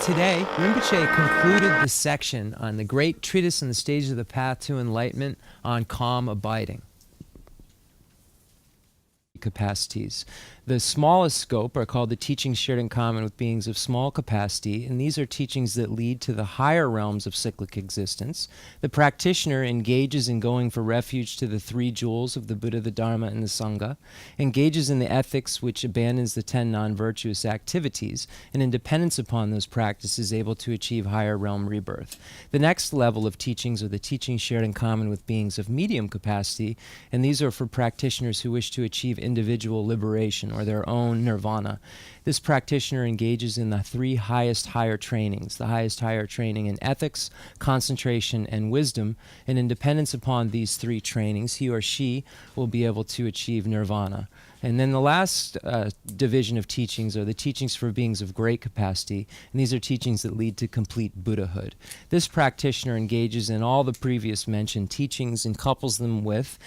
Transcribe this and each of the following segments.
Today, Rinpoche concluded the section on the great treatise on the stage of the path to enlightenment on calm abiding capacities. The smallest scope are called the teachings shared in common with beings of small capacity, and these are teachings that lead to the higher realms of cyclic existence. The practitioner engages in going for refuge to the three jewels of the Buddha, the Dharma, and the Sangha, engages in the ethics which abandons the 10 non-virtuous activities, and in dependence upon those practices able to achieve higher realm rebirth. The next level of teachings are the teachings shared in common with beings of medium capacity, and these are for practitioners who wish to achieve individual liberation or their own nirvana. This practitioner engages in the three highest higher trainings, the highest higher training in ethics, concentration, and wisdom, and in dependence upon these three trainings, he or she will be able to achieve nirvana. And then the last division of teachings are the teachings for beings of great capacity, and these are teachings that lead to complete Buddhahood. This practitioner engages in all the previous mentioned teachings and couples them with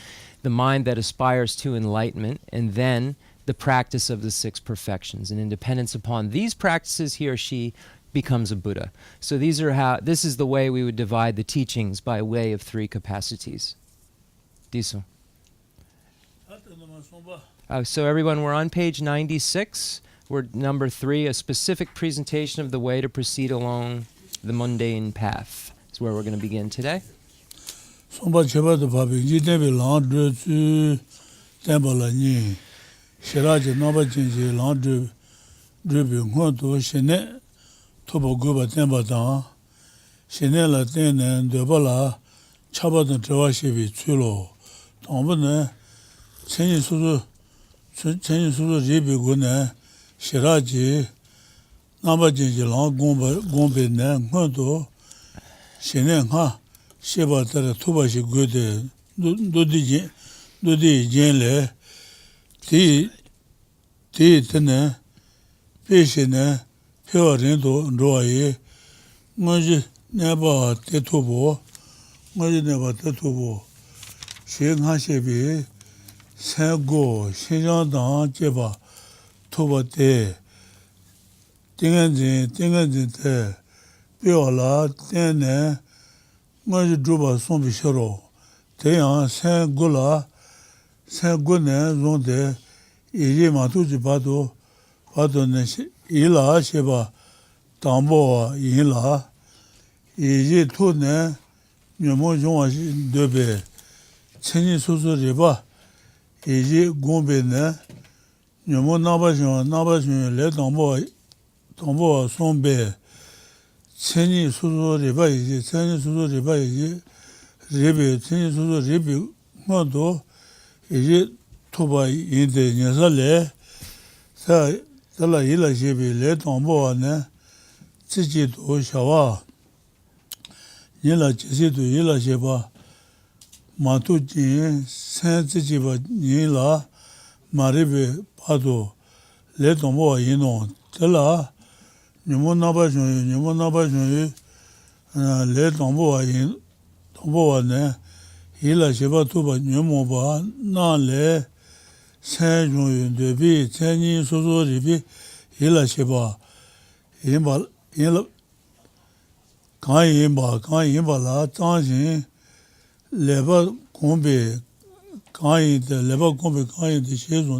the mind that aspires to enlightenment, and then the practice of the 6 perfections. And in dependence upon these practices, he or she becomes a Buddha. So this is the way we would divide the teachings by way of 3 capacities. Diso. So everyone, we're on page 96. We're number 3, a specific presentation of the way to proceed along the mundane path. Is where we're going to begin today. Shiraji Naba Jinji Lang Drubi Huanto Shene Tobo Guba Temba Dang Shene La Tenen Debala Chabadan Trawashibi Chulo Tombane Chenji Suzu Ribi Gune Shiraji Naba Jinji Lang Gombe Nen Huanto Shene Ha Sheba Tara Tobashi Gude Dodi Jenle Ti tene peshene pyo rendo roye ngoji neba tetubo she ngashebe sego shinjang jeba toba te tinganjin te pyo la tene ngoji druba sombi shoro teyan sego ne zonde 이제 마투지 봐도 ne 일라 셰바 담보 일라 이제 토네 녀모 종아시 되베 천이 소소리 봐 이제 공베네 녀모 나바죠 레 담보 손베 천이 소소리 봐 이제 천이 소소리 봐 이제 레베 천이 소소리 비 뭐도 이제 토바 인데 녀살레 사 달라 일라시비 레 동보네 지지도 샤와 일라 지지도 일라시바 마투지 센지지바 일라 마리베 파도 레 동보 인노 달라 녀모나바죠 레 동보네 일라시바 토바 녀모바 나레 Saint de Tani Soso Ribi, Hila Sheba, Imba, Kayimba La Tanjin, Leva Combe, Kayin, the Leva Combe, Kayin, the Shezo,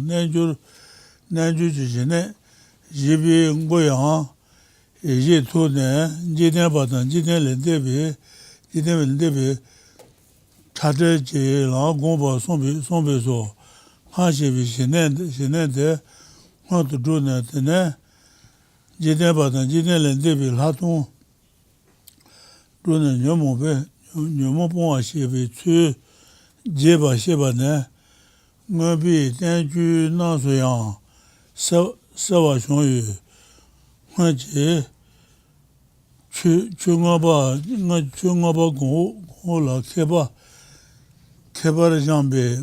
Nanju Jine, Jibi Ngoyan, Eji Tune, Jiden Batan, Jiden Debi, Tade, La Gomba, Sombezo. 하시비 신내데 뭐도 주네데 지대바다 지대랜데비 하동 주네 녀모봉아시비 추 제바시바네 뭐비 단주 나소양 서와숑유 뭐지 중어바 고라 케바르 잠베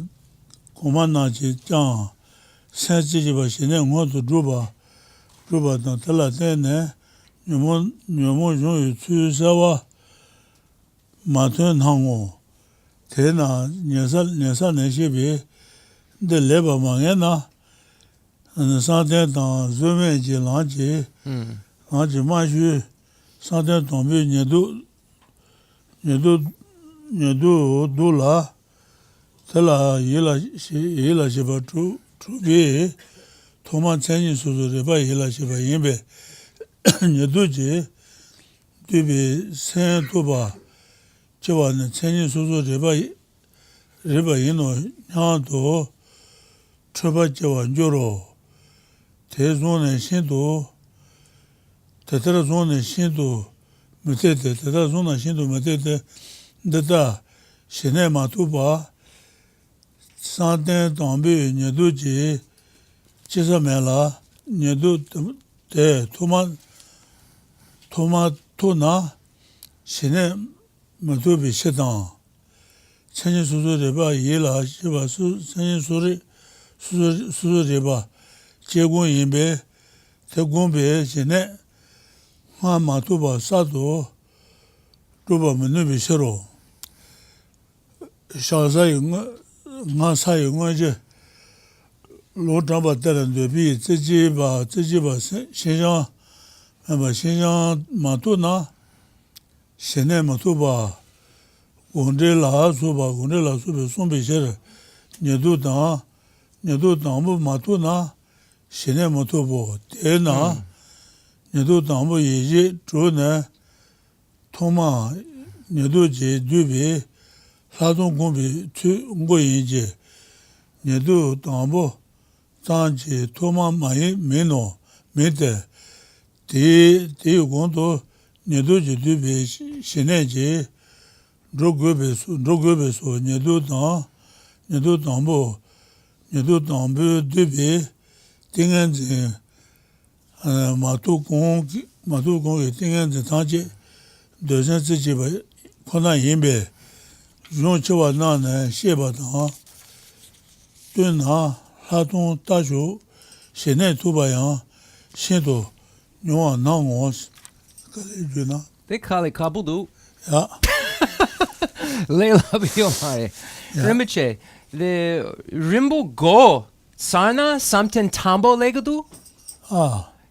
고만나지 짱 세지지바 신에 모두 주바던 달라데네 녀모 좀 추사와 마튼 항고 대나 녀사 내시비 근데 레바 망해나 사대다 좀에지 라지 아주 마주 Santen Tombi Nyedu Dula Tela Yela Shiba Trubi Toman Tenzin Suzu Reba Yela Shiba Yimbe Nyeduji Dubi Sen Tuba Chewa Tenzin Suzu Reba Yino Nyando Truba Chewa Njoro Te Zone Shindu Tetera Zone Shindu Mutete Tetera Zone Shindu Mutete Dada Shine Matuba Santen Tombi Nyeduji Chisamela Nyedu Te Toma Tuna Shine Matubi Shetan Chenji Suzu Reba Yela Shiba Chenji Suzu Reba Jegun Yinbe Te Gumbe Shine Ma Matuba Sado Ruba Menubi Shiro Shazayi Nga Sayi Nga Je Lo Tramba Teran Debi Zijiba Xinjiang Xinjiang Matuna Shine Matuba Gongde La Suba Sumbi Shere Nyedu Dangbu Matuna Shine Matubo Tena Nyedu Dangbu Yeji Zhune Toma Nyedu Ji Dubi Ladong Gombi Tu Ngo Yinji Nyedu Dangbu Zangji Toma Mayi Mino Mite Di Gondo Nyedu Ji Dubi Shine Ji Drogube So Nyedu Dangbu Dubi Tingenzi Matu Gong Tingenzi Tangji Dezhen Zijiba Kona Yinbe Zhong Chewa Nane Sheba Tang Dun Na Ladong Tashu Shene Tubayang Shinto Nyuwa Nangos Kali Juna They call it Kabudu. Ya Leila Biomare. Rinpoche, the Rimbo Go Sarna Samten Tambo Legadu?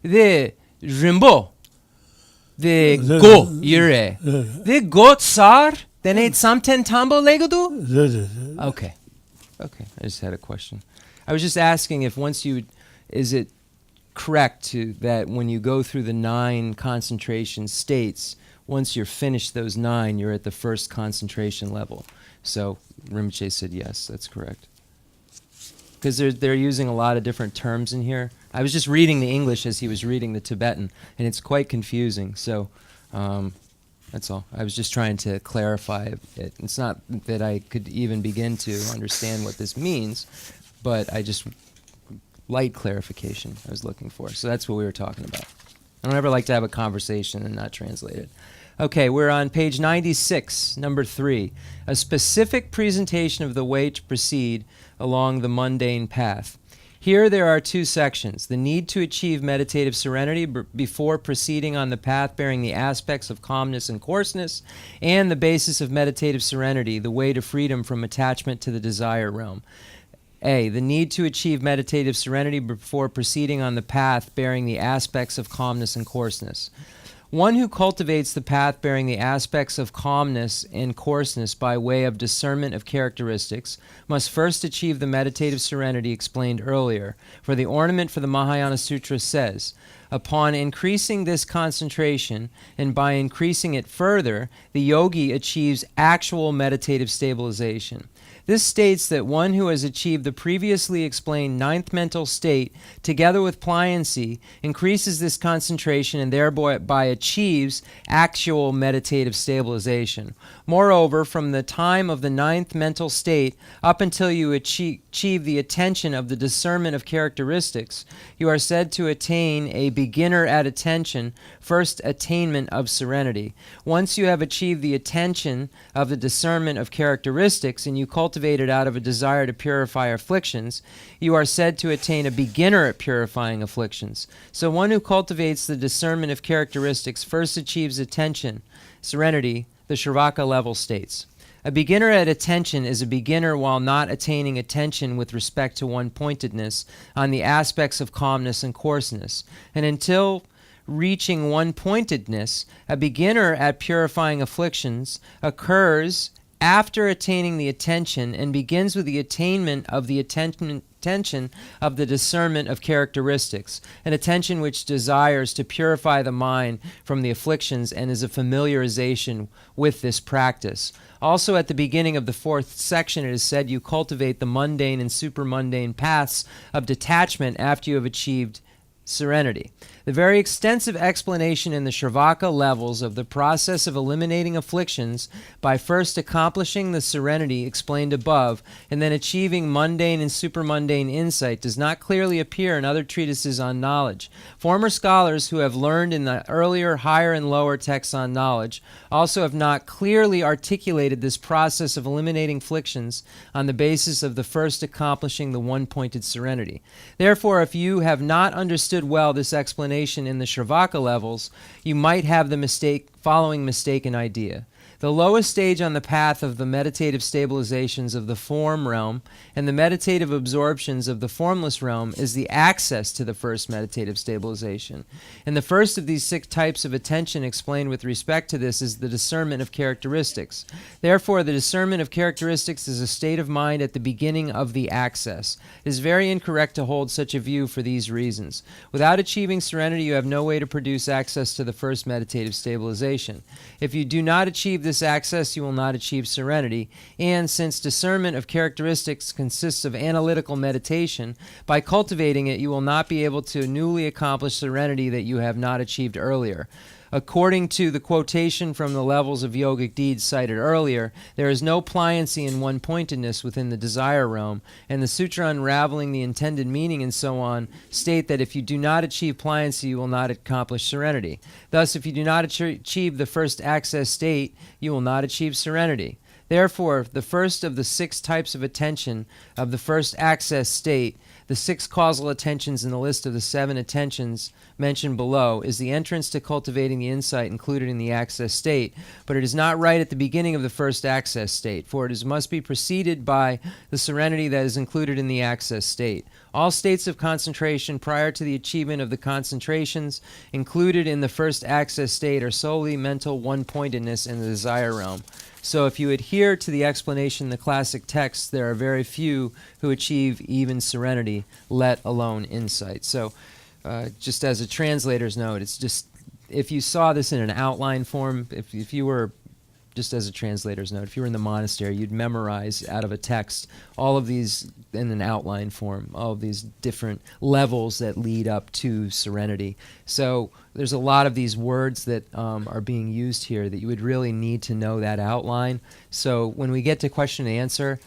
The Rimbo. The Go Yure. The Go Tsar? Then it's Samten Tambo Legadu? Okay. I just had a question. I was just asking if is it correct that when you go through the 9 concentration states, once you're finished those 9, you're at the first concentration level. So Rinpoche said yes, that's correct. Because they're using a lot of different terms in here. I was just reading the English as he was reading the Tibetan, and it's quite confusing. So that's all. I was just trying to clarify it. It's not that I could even begin to understand what this means, but light clarification I was looking for. So that's what we were talking about. I don't ever like to have a conversation and not translate it. Okay, we're on page 96, number 3. A specific presentation of the way to proceed along the mundane path. Here there are 2 sections. The need to achieve meditative serenity before proceeding on the path bearing the aspects of calmness and coarseness, and the basis of meditative serenity, the way to freedom from attachment to the desire realm. A, the need to achieve meditative serenity before proceeding on the path bearing the aspects of calmness and coarseness. One who cultivates the path bearing the aspects of calmness and coarseness by way of discernment of characteristics must first achieve the meditative serenity explained earlier, for the ornament for the Mahayana Sutra says, upon increasing this concentration, and by increasing it further, the yogi achieves actual meditative stabilization. This states that one who has achieved the previously explained 9th mental state, together with pliancy, increases this concentration and thereby achieves actual meditative stabilization. Moreover, from the time of the 9th mental state up until you achieve the attention of the discernment of characteristics, you are said to attain a beginner at attention, first attainment of serenity. Once you have achieved the attention of the discernment of characteristics and you cultivate it out of a desire to purify afflictions, you are said to attain a beginner at purifying afflictions. So one who cultivates the discernment of characteristics first achieves attention, serenity, the Shravaka level states. A beginner at attention is a beginner while not attaining attention with respect to one-pointedness on the aspects of calmness and coarseness. And until reaching one-pointedness, a beginner at purifying afflictions, occurs after attaining the attention and begins with the attainment of the attention of the discernment of characteristics, an attention which desires to purify the mind from the afflictions and is a familiarization with this practice. Also, at the beginning of the 4th section, it is said you cultivate the mundane and supermundane paths of detachment after you have achieved serenity. The very extensive explanation in the Shravaka levels of the process of eliminating afflictions by first accomplishing the serenity explained above and then achieving mundane and supermundane insight does not clearly appear in other treatises on knowledge. Former scholars who have learned in the earlier higher and lower texts on knowledge also have not clearly articulated this process of eliminating afflictions on the basis of the first accomplishing the one-pointed serenity. Therefore, if you have not understood well this explanation in the Shravaka levels, you might have the following mistaken idea. The lowest stage on the path of the meditative stabilizations of the form realm and the meditative absorptions of the formless realm is the access to the first meditative stabilization. And the first of these 6 types of attention explained with respect to this is the discernment of characteristics. Therefore, the discernment of characteristics is a state of mind at the beginning of the access. It is very incorrect to hold such a view for these reasons. Without achieving serenity, you have no way to produce access to the first meditative stabilization. If you do not achieve this access, you will not achieve serenity. And since discernment of characteristics consists of analytical meditation, by cultivating it, you will not be able to newly accomplish serenity that you have not achieved earlier. According to the quotation from the levels of yogic deeds cited earlier, there is no pliancy and one-pointedness within the desire realm, and the sutra unraveling the intended meaning and so on state that if you do not achieve pliancy, you will not accomplish serenity. Thus, if you do not achieve the first access state, you will not achieve serenity. Therefore, the first of the 6 types of attention of the first access state, the 6 causal attentions in the list of the 7 attentions mentioned below, is the entrance to cultivating the insight included in the access state, but it is not right at the beginning of the first access state, for it must be preceded by the serenity that is included in the access state. All states of concentration prior to the achievement of the concentrations included in the first access state are solely mental one-pointedness in the desire realm. So if you adhere to the explanation in the classic texts, there are very few who achieve even serenity, let alone insight. So just as a translator's note, it's just, if you saw this in an outline form, if you were, just as a translator's note, if you were in the monastery, you'd memorize out of a text all of these in an outline form, all of these different levels that lead up to serenity. So there's a lot of these words that are being used here that you would really need to know that outline. So when we get to question and answer,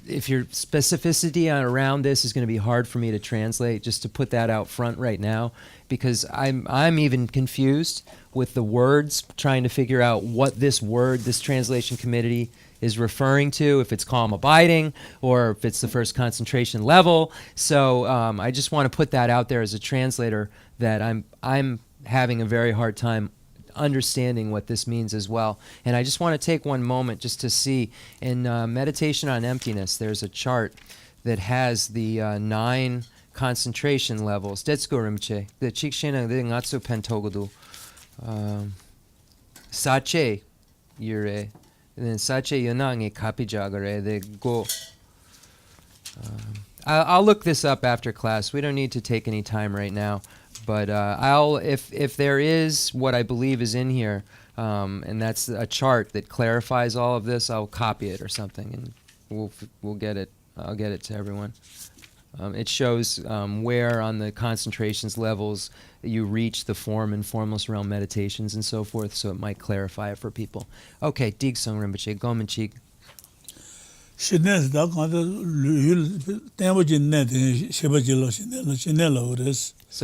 if your specificity around this is going to be hard for me to translate, just to put that out front right now, because I'm even confused with the words, trying to figure out what this word, this translation committee is referring to, if it's calm abiding or if it's the first concentration level. So I just want to put that out there as a translator, that I'm having a very hard time understanding what this means as well. And I just want to take one moment just to see, in Meditation on Emptiness, there's a chart that has the 9 concentration levels. Tetsugo Rinpoche, the Chikshena de Ngatsu Pentogodu, Sache Yure, and then Sache Yonange Kapijagare, the Go. I'll look this up after class. We don't need to take any time right now. But if there is what I believe is in here, and that's a chart that clarifies all of this, I'll copy it or something, and we'll get it. I'll get it to everyone. It shows where on the concentrations levels you reach the form and formless realm meditations and so forth, so it might clarify it for people. Okay, Digsong Rinpoche, Gomen Chik. So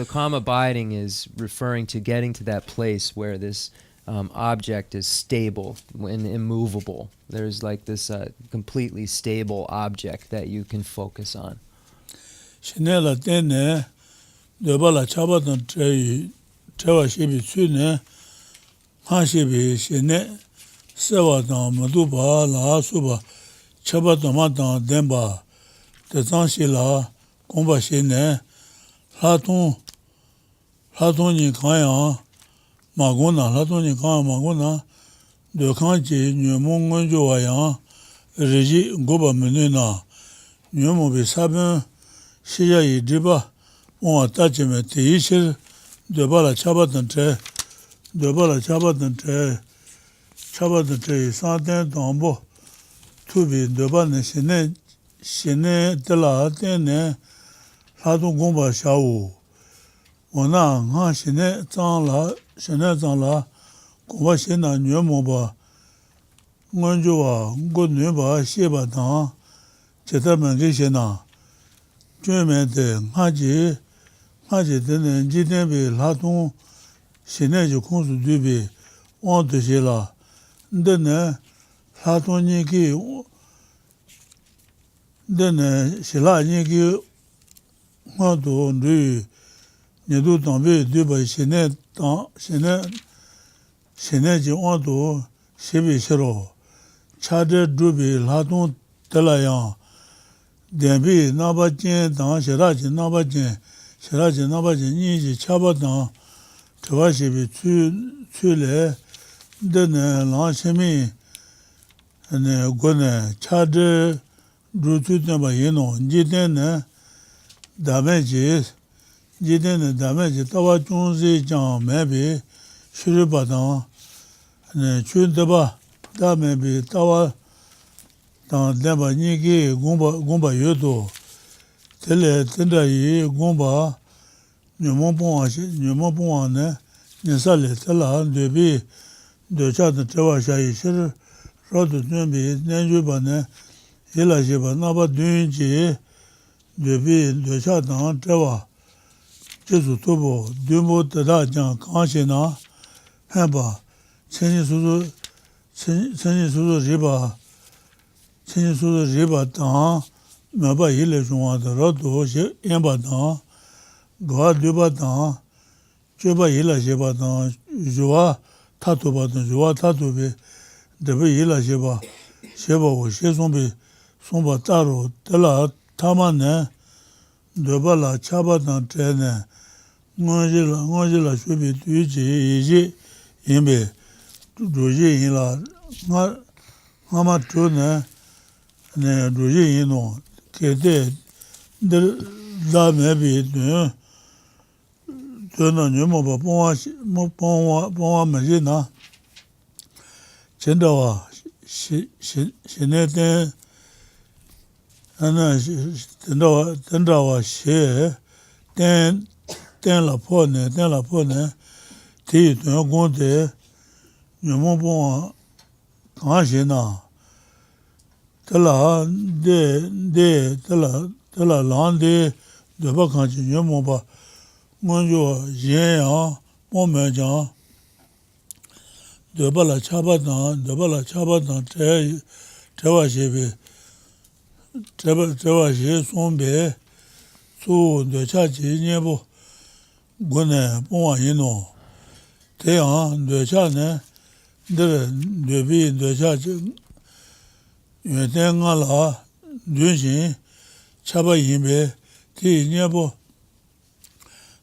calm abiding is referring to getting to that place where this object is stable and immovable. There's like this completely stable object that you can focus on. Chaba Damatan Demba, the Zanshila, Gomba Shene, Laton 라톤이 가야 마고나 라톤이 가야 마고나 뇌칸지 뇌몽은 좋아야 레지 고바면이나 뇌모비 사변 시야이 디바 뭐 따지면 대실 되발아 잡았던 때 산된 동보 투비 되발네 신내 들라 때네 라도 공부 샤우 원나 하 신내 장라 공부 신나 뇌모바 먼저와 고뇌바 시바다 제대로 계시나 주면데 하지 되는 지대비 라동 신내주 공수 뒤비 원도시라 근데네 라동이기 근데네 신라니기 뭐도 네 얘도 담배 뒤바 신내지 원도 시비시로 차데 두비 라동 달라야 대비 나바진 당시라지 나바진 니지 차바당 저와시비 출래 데네 라시미 네 고네 차데 루투데바 예노 지데네 다메지 타와 중지 장 매비 슈르바당 네 춘데바 다메비 타와 당 데바 니기 공바 요도 텔레 텐다이 공바 녀모봉아네 녀살레 텔라 데비 데차드 테와샤이 시 로드 준비 내주바네 일라시바 나바 듄지 데비 데차당 테와 제수 토보 데모 데다장 강시나 해봐 천지수도 리바 마바 일레 중화더라도 엠바다 고아드바다 제바 일라제바다 조아 타토베 데베 일라제바 셰바고 셰송베 송바 따로 달라 타만네 데발라 차바다 테네 ngo지라 쉐비 뒤지 이지 임베 도지 일라 마마 토네 네 도지 이노 केते दा में भी तो ना Numa Pova में ना चंदवा शिनेते ana tendwa she ten la po ne ti to gonde nyomo bon ka she na tala de tala lande de ba kan ji nyomo ba mon jo yin ya mo me ja de ba la cha ba dan te wa she be这些双别做的下几年不，我呢不玩运动，这样的下呢，对比的下就原来我老旅行吃不赢呗，第一年不，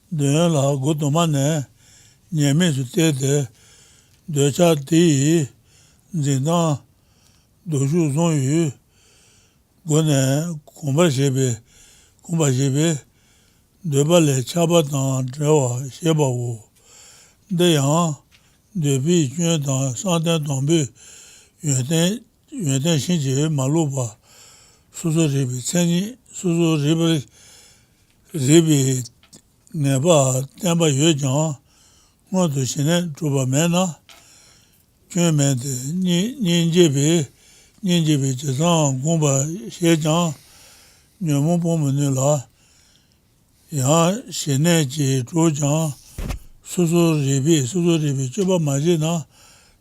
对老我多嘛呢，年面是对的，对下第一，人当读书终于。我공부学对吧嘞差不多这话写吧我这样对比卷当上天东北原天星期马路吧叔叔这边曾经叔叔这边那把单把月讲我都现在做不满了卷面的年这边年纪比这上公把学长原本部门的了呀现在去主讲叔叔这边就把马街呢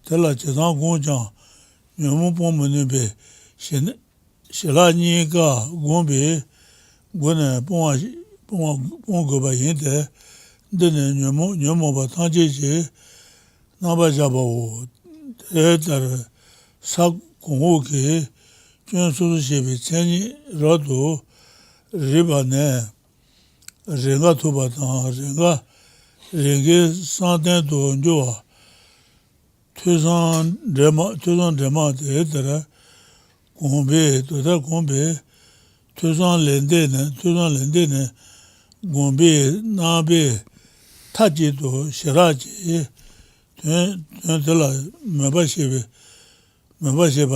在了这上公讲原本部门那边现在写了你个公边我呢帮个把人的的呢原本把他这些那把家把我在啥공호게 전수시비 천이 로도 리바네 renga toba ta renga ringe santen to njowa tusan dema de dara gombe to da gombe tusan lende ne gombe nabe taji to shiraji ten la maba sheba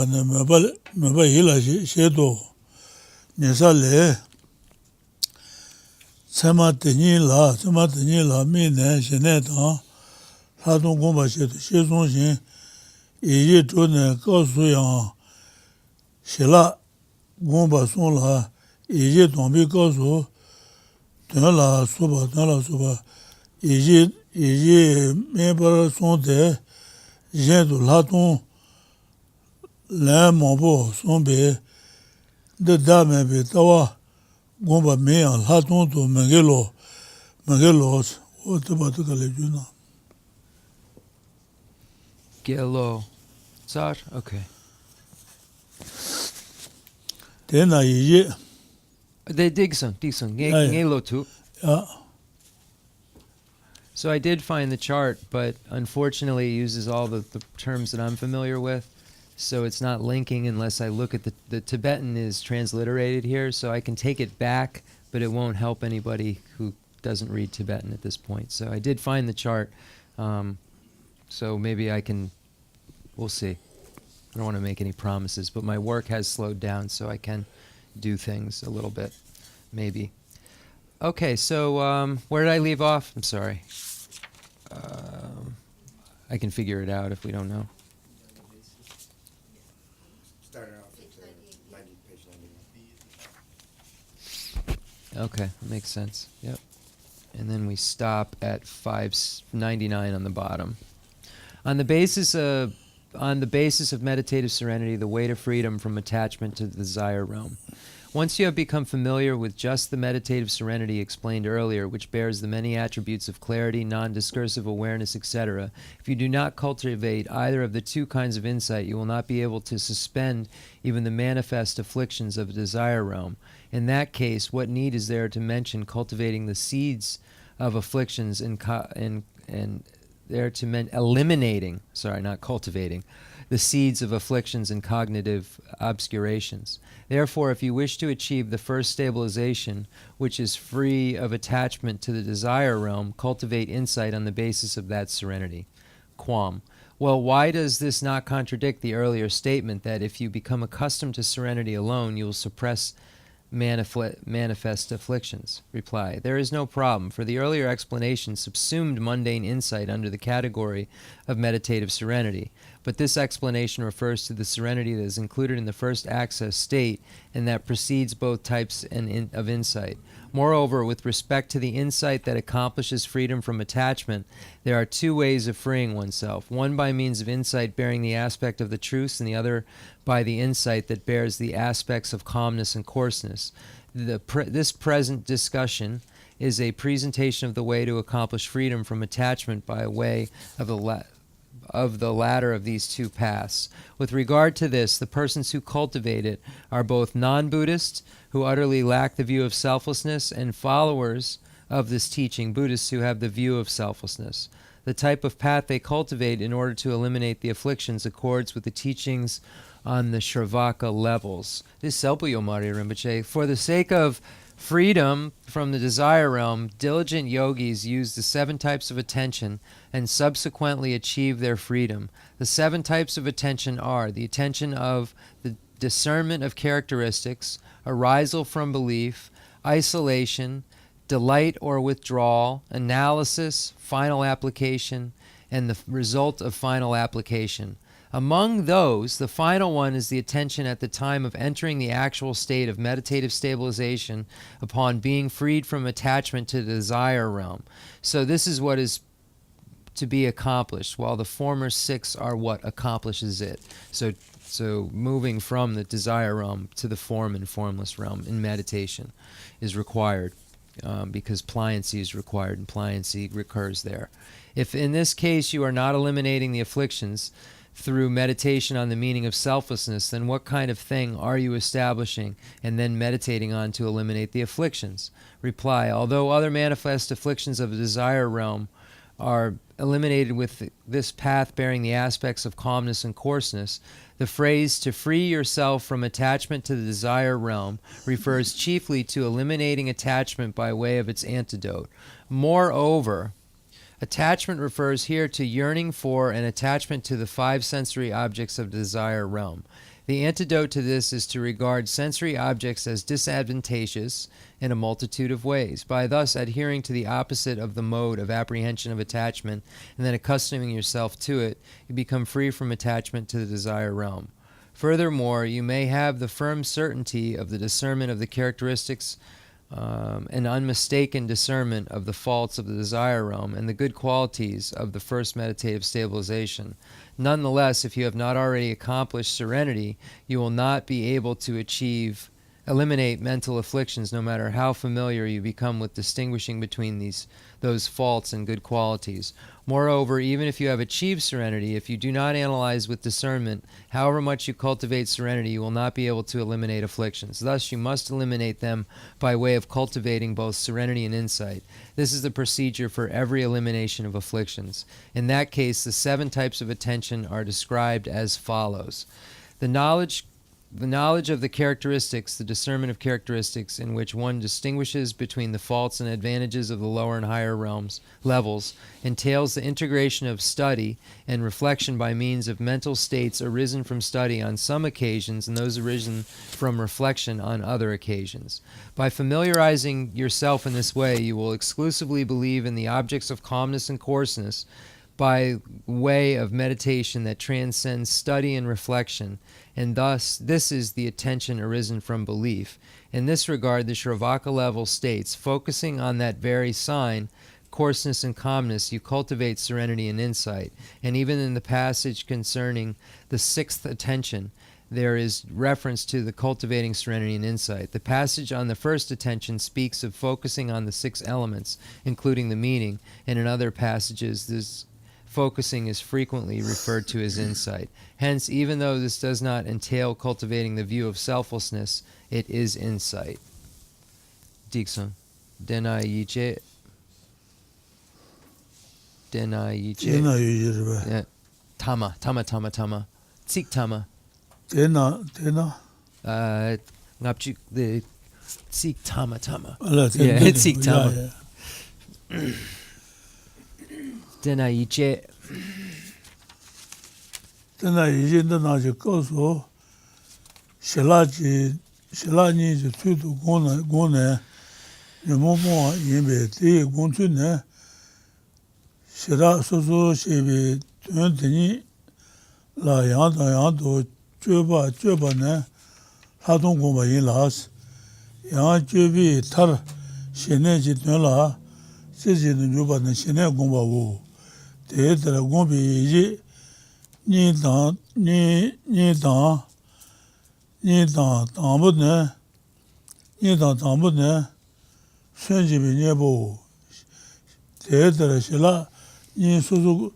ne maba hila shedo nyesa le sema tenyi la mi ne shene tang la dong gomba shedo she song shin yi zhuo ne gao su yang shila gomba song la yi dongbi gao su ten la suba yi me bar song de yen du la dong lan mongbo song be de da me be tawa gomba me yang la dong to mengelo o te ba te ka le ju na Gelo. Tsar? Okay. tena yi They Digson. Yeah. Ngelo tu. ya So I did find the chart, but unfortunately it uses all the terms that I'm familiar with. So it's not linking unless I look at the Tibetan is transliterated here, so I can take it back, but it won't help anybody who doesn't read Tibetan at this point. So I did find the chart, so maybe we'll see. I don't want to make any promises, but my work has slowed down, so I can do things a little bit, maybe. Okay, so where did I leave off? I'm sorry. I can figure it out if we don't know. Started off at 90, page 91. Okay, that makes sense. Yep. And then we stop at 599 on the bottom. On the basis of meditative serenity, the way to freedom from attachment to the desire realm. Once you have become familiar with just the meditative serenity explained earlier, which bears the many attributes of clarity, non-discursive awareness, etc., if you do not cultivate either of the two kinds of insight, you will not be able to suspend even the manifest afflictions of the desire realm. In that case, what need is there to mention cultivating the seeds of afflictions eliminating, not cultivating, the seeds of afflictions and cognitive obscurations. Therefore, if you wish to achieve the first stabilization, which is free of attachment to the desire realm, cultivate insight on the basis of that serenity. Quam. Well, why does this not contradict the earlier statement that if you become accustomed to serenity alone, you will suppress manifest afflictions? Reply. There is no problem, for the earlier explanation subsumed mundane insight under the category of meditative serenity. But this explanation refers to the serenity that is included in the first access state and that precedes both types of insight. Moreover, with respect to the insight that accomplishes freedom from attachment, there are two ways of freeing oneself, one by means of insight bearing the aspect of the truth, and the other by the insight that bears the aspects of calmness and coarseness. This present discussion is a presentation of the way to accomplish freedom from attachment by way of the latter of these two paths. With regard to this, the persons who cultivate it are both non-Buddhists, who utterly lack the view of selflessness, and followers of this teaching, Buddhists who have the view of selflessness. The type of path they cultivate in order to eliminate the afflictions accords with the teachings on the Shravaka levels. This is Selpa-Yomari Rinpoche. For the sake of freedom from the desire realm, diligent yogis use the 7 types of attention and subsequently achieve their freedom. The 7 types of attention are the attention of the discernment of characteristics, arisal from belief, isolation, delight or withdrawal, analysis, final application, and the result of final application. Among those, the final one is the attention at the time of entering the actual state of meditative stabilization upon being freed from attachment to the desire realm. So this is what is to be accomplished, while the former 6 are what accomplishes it. So moving from the desire realm to the form and formless realm in meditation is required, because pliancy is required, and pliancy recurs there. If in this case you are not eliminating the afflictions through meditation on the meaning of selflessness, then what kind of thing are you establishing and then meditating on to eliminate the afflictions? Reply. Although other manifest afflictions of the desire realm are eliminated with this path bearing the aspects of calmness and coarseness, the phrase to free yourself from attachment to the desire realm refers chiefly to eliminating attachment by way of its antidote. Moreover, attachment refers here to yearning for and attachment to the five sensory objects of the desire realm. The antidote to this is to regard sensory objects as disadvantageous in a multitude of ways. By thus adhering to the opposite of the mode of apprehension of attachment and then accustoming yourself to it, you become free from attachment to the desire realm. Furthermore, you may have the firm certainty of the discernment of the characteristics and unmistaken discernment of the faults of the desire realm and the good qualities of the first meditative stabilization. Nonetheless, if you have not already accomplished serenity, you will not be able to eliminate mental afflictions, no matter how familiar you become with distinguishing between those faults and good qualities. Moreover, even if you have achieved serenity, if you do not analyze with discernment, however much you cultivate serenity, you will not be able to eliminate afflictions. Thus, you must eliminate them by way of cultivating both serenity and insight. This is the procedure for every elimination of afflictions. In that case, the 7 types of attention are described as follows. The knowledge of the characteristics, the discernment of characteristics in which one distinguishes between the faults and advantages of the lower and higher levels, entails the integration of study and reflection by means of mental states arisen from study on some occasions and those arisen from reflection on other occasions. By familiarizing yourself in this way, you will exclusively believe in the objects of calmness and coarseness by way of meditation that transcends study and reflection, and thus this is the attention arisen from belief. In this regard, the Shravaka level states, focusing on that very sign, coarseness and calmness, you cultivate serenity and insight. And even in the passage concerning the 6th attention, there is reference to the cultivating serenity and insight. The passage on the first attention speaks of focusing on the 6 elements, including the meaning, and in other passages this focusing is frequently referred to as insight. Hence, even though this does not entail cultivating the view of selflessness, it is insight. Dixon. Dena yiche. Tama. Tsik tama. Ngapchuk the tsik tama. Yeah, it's tsik tama. Dena yiche. Dena yiche dena je koso shelaji je tudu gone yomomo yimbe te gontu ne shira soso shebe tuni la yang do joba ne hadong gomba yin las yang jobi tar shene ji la seji de joba ne shene gomba wo te dra gombe yi ni dan tambu ne shenji bi ne bo te dra shila ni suzu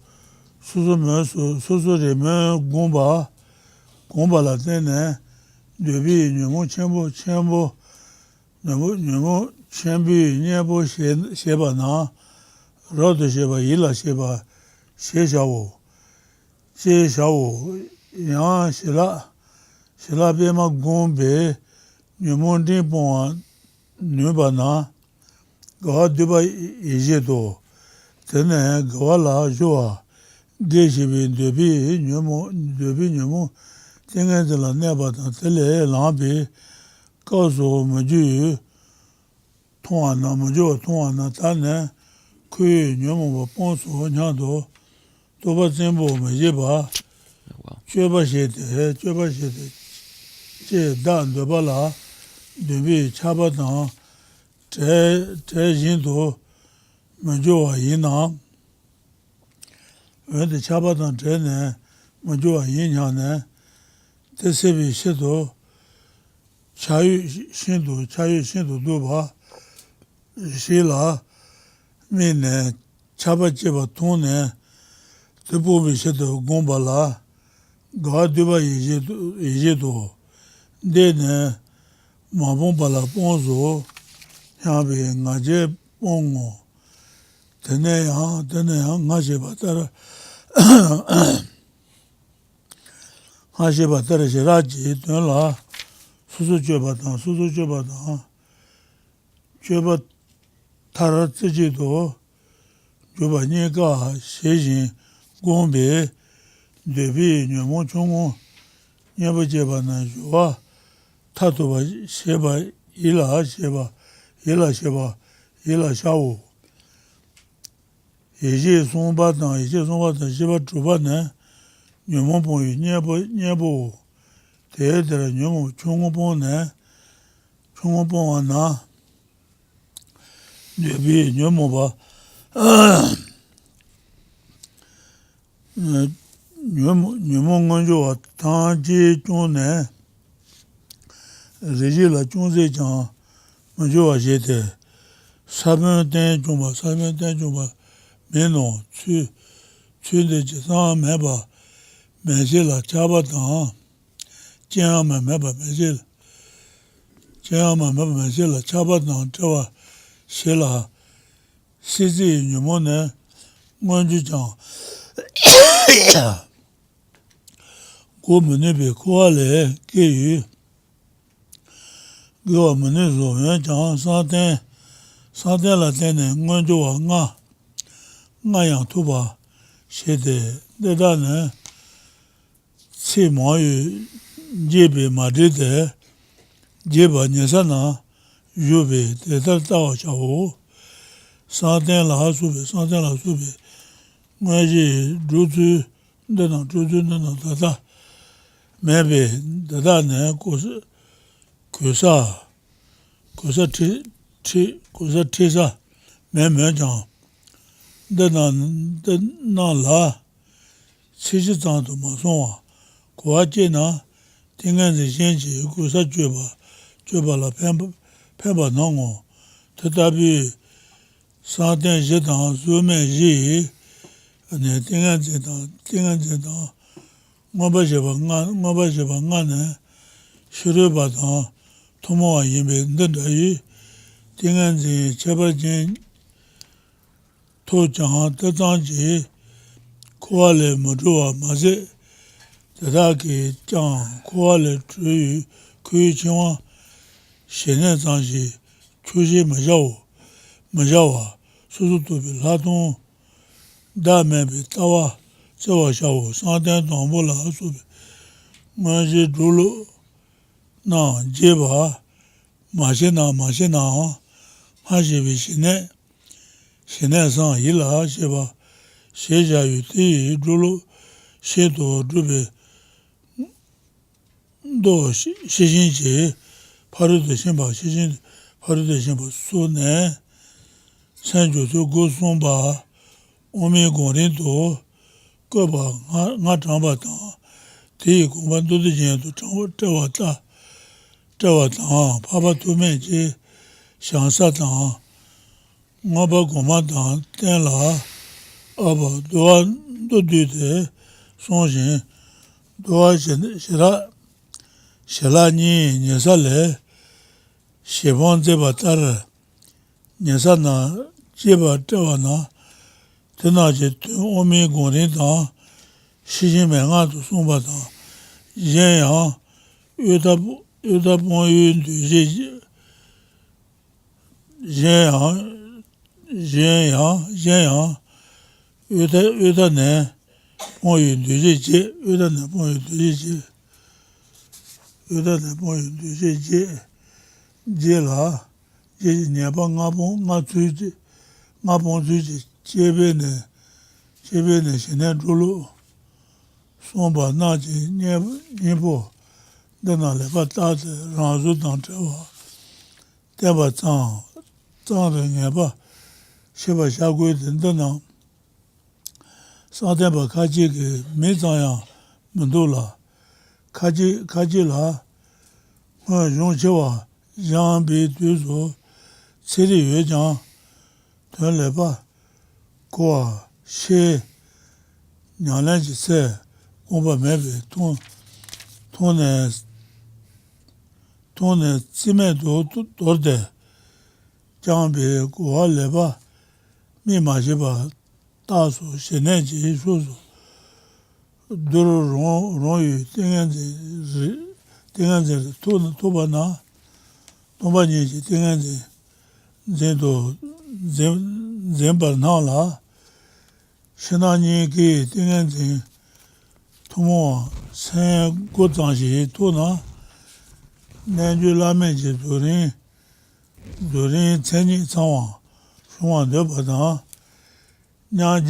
re me gomba la tene debi nyemo chenbo nyemo chenbi nyebo sheba na rodo sheba ila sheba she shawo yang shila bema gombe nyemo dimpo nyeba na gawa duba ije do tene gawa la joa Geshe debi nyemo tengen de la neba ta tele lambe kazo maju tuana tane kui nyemo ponso nyado toba zembo mejeba cheba shete che dan de bala debi chaba na te jindo majo yina wende chaba na ne majo yinya ne tesebi shedo chayu shindu doba shila mine chaba cheba tone tepobi shedo gomba la ga doba yejedo dene mabomba la ponzo yabe ngaje pongo Tene nga sheba tara nga sheba tara shiraji la susu cheba cheba tara tiji do cheba nyega shejin gombe debi nyamo chongo nyeba cheba na yuwa tatoba sheba ila shawo yeje sonba dan sheba chuba na nyamo pongi nyebo te nyamo chongo pon na chongo pon na debi nyamo ba nyamo nganjo wa tangji chon na reji la chon se chan nganjo wa jete saben ten chomba meno chu de jisan meba meje la chaba dan jian meba meje la chaba dan chawa shela sizi nyamo ne nganjo chan go mene be ko le ke yu go mene zo yan chan sa ten la ten ne nganjo wa nga yang tu ba she de da ne si mo yu je be ma de je ba ne sa na yu be de da wa cha wo sa ten la su be nga ji du zu de na da maybe da ne ko sa sa me jang de na la chi zang to ma song wa ko je na ting an de xian ji ko sa jue ba la pen ba na ngo ta da bi sa den je dang zu me ji ne ting an je dang nga ba je ba nga ne shuru ba dang tomo wa yin be de yi ting an je che ba jin to jang de zang ji ko le mo wa ma ze da ge jang ko le zhu yu ku yi chen wa shen ne zang ji chu ji ma zhao wa su tu bi la dong da me bi ta wa zhe wa xiao wo san ten dong bo la su bi ma ji du lu na je ba ma xe na ha ji bi shen ne san yi la xe ba xe jia yu ti yi du lu xe do du bi do xe xin ji pa ru de xin ba su ne san ju su gu song ba omi gong rin do go ba nga chang ba tang ti gong ba do de jian do chang wa zhe wa tang pa pa tu me ji xiang sa tang nga ba gong ma tang ten la Abbot do de song xin do shela ni sa le xie bang ze ba tar sa na je ba zhe wa na tena je omi gong rin tang shi xin me nga tu song ba tang yin yang yu da pong yu du je yin yang yu da ne pong yu du je yu da ne pong yu du je je la je ne ba nga pong tu je je be ne shen ne zhu lu song ba na ji nye bo de na le ba da de rang zu dang zhe wa de ba zang de nye ba xe ba xia gui de na sa de ba ka ji ge me zang yang men du la ka ji la yong che wa yang bi du zu ci li yue jiang de le ba guo xie nyang lan ji se gong ba me bi tong ne zi me do de jiang bi guo le ba mi ma shi ba da su shi ne ji su su duru rong yu tengan zi tu ba na tu ba ni ji tengan zi zen do zen ba na la shi na ni ki tengan zi tu mo sen gu zang shi tu na nen ju la men ji du rin chen ni chang wang shung wang de ba na nyang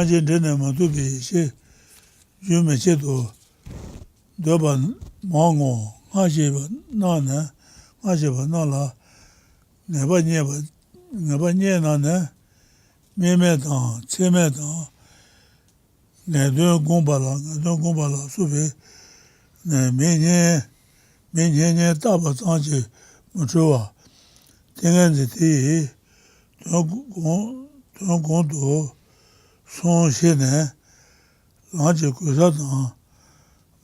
ji dene ma tu bi shi yu me che tu de ba ma ngo nga shi ba na ne nga shi ba na la ne ba nye na ne me me tang che me tang ne dun gong ba la su bi ne me nye ta ba zang chi mu chu wa tengen zi ti dun gong tu song shi ne lang chi ku sa tang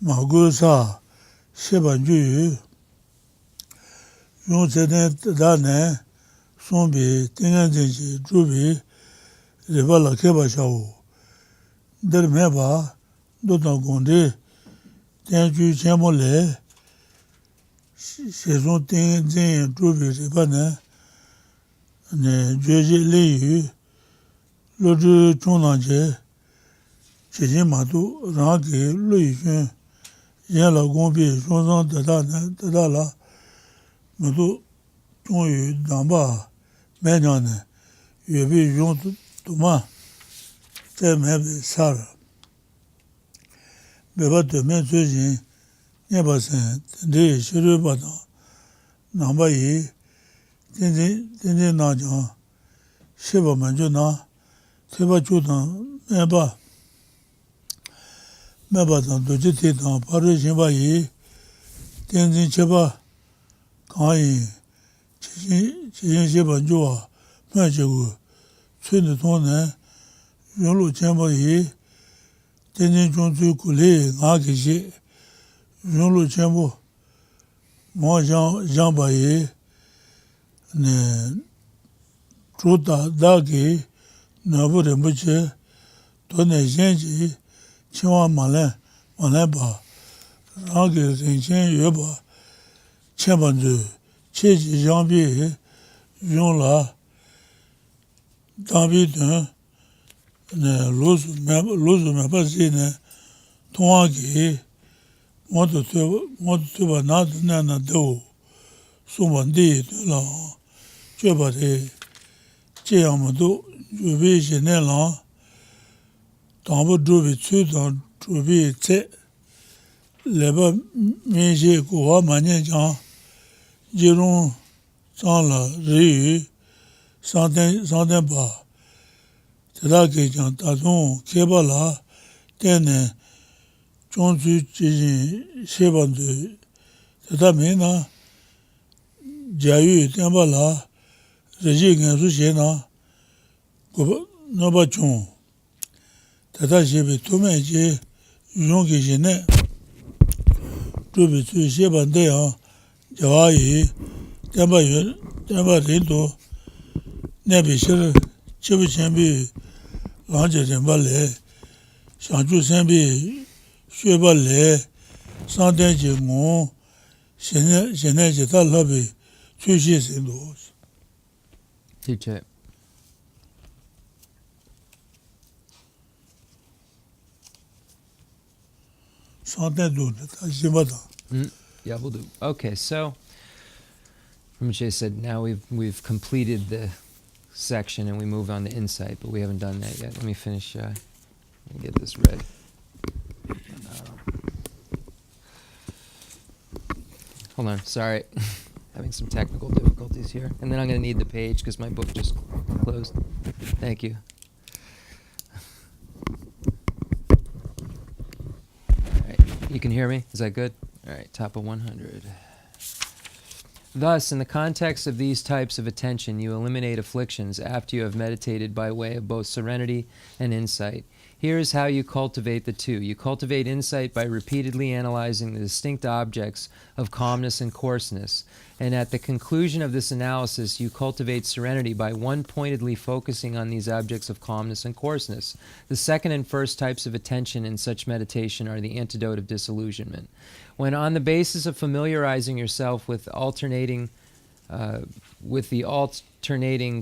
ma gu sa shi ban ju yu yung se ne da ne song bi tengen zi chi chu bi ri ba la ke ba sha wu der me ba do tang gong di ten ju Chenmo le she song tengen zi chu bi ri ba ne jue ji li yu lo zhu chung nang che che jin ma tu rang ki lu yu xun yan la gong bi shong zang da la ma tu chung yu dang ba me nyang ne yue bi yung tu ma zai me bi sa ra be ba tu me zui jin nye ba sen ten di shi ru ba dang nang ba yi ten jin nang jang shi ba man ju na Teba chu tang me ba tang du chi ti tang paru shin ba yi tenzin che ba kaan yin chi shin shi ban ju wa me che gu cui ni tong ne yung lu chen ba yi tenzin chung cui ku li nga ki shi yung lu chen bu ma zhang ba yi ne chu da ki Nabu Rinpoche to ne shen chi chenwa ma len ba rangi rin shen yue ba chen ban zu che chi zhang bi yung la dang bi dun lu su me pa si ne tongwa ki mo tu tu ba na tu ne na de wu su ban di tu la che ba de che yang ma tu yu bi shi ne lang tangpo zhu bi cui tang zhu bi tse le ba min shi kuwa ma nye jang ji rung zang la ri yu sang ten pa teta ke jang ta zung ke pa la ten ne chong cui ji jin she ban zu teta mi na jia yu ten pa la ri ji gen su she na no ba chung tata shebi tume je yung ki shi ne zubi tsui sheban de yang jawa yi tenpa rin tu nebi shir chibu chenbi lang je rinpa le shang chu senbi xue ba le sang ten je ngon shen ne je ta labi tsui shi sin du Teacher. Yeah, we'll do. Okay, so Rinpoche said now we've completed the section and we move on to insight, but we haven't done that yet. Let me finish. Let me get this read. Hold on, sorry, having some technical difficulties here, and then I'm going to need the page because my book just closed. Thank you. You can hear me? Is that good? All right, top of 100. Thus, in the context of these types of attention, you eliminate afflictions after you have meditated by way of both serenity and insight. Here is how you cultivate the two. You cultivate insight by repeatedly analyzing the distinct objects of calmness and coarseness. And at the conclusion of this analysis, you cultivate serenity by one-pointedly focusing on these objects of calmness and coarseness. The second and first types of attention in such meditation are the antidote of disillusionment. When on the basis of familiarizing yourself with the alternating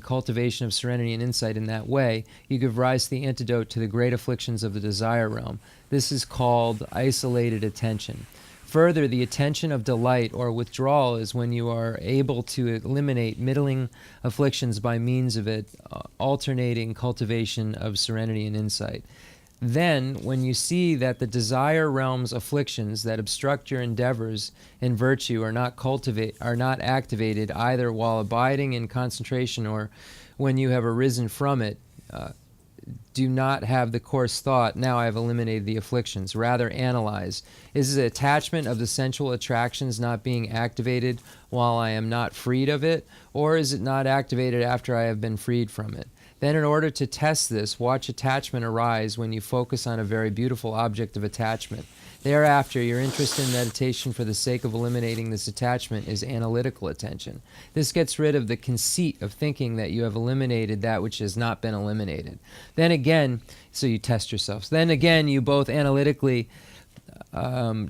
cultivation of serenity and insight in that way, you give rise to the antidote to the great afflictions of the desire realm. This is called isolated attention. Further, the attention of delight or withdrawal is when you are able to eliminate middling afflictions by means of it, alternating cultivation of serenity and insight. Then, when you see that the desire realm's afflictions that obstruct your endeavors in virtue are not activated either while abiding in concentration or when you have arisen from it, do not have the coarse thought, now I have eliminated the afflictions. Rather, analyze. Is the attachment of the sensual attractions not being activated while I am not freed of it, or is it not activated after I have been freed from it? Then, in order to test this, watch attachment arise when you focus on a very beautiful object of attachment. Thereafter, your interest in meditation for the sake of eliminating this attachment is analytical attention. This gets rid of the conceit of thinking that you have eliminated that which has not been eliminated. Then again, so you test yourselves. Then again, you both analytically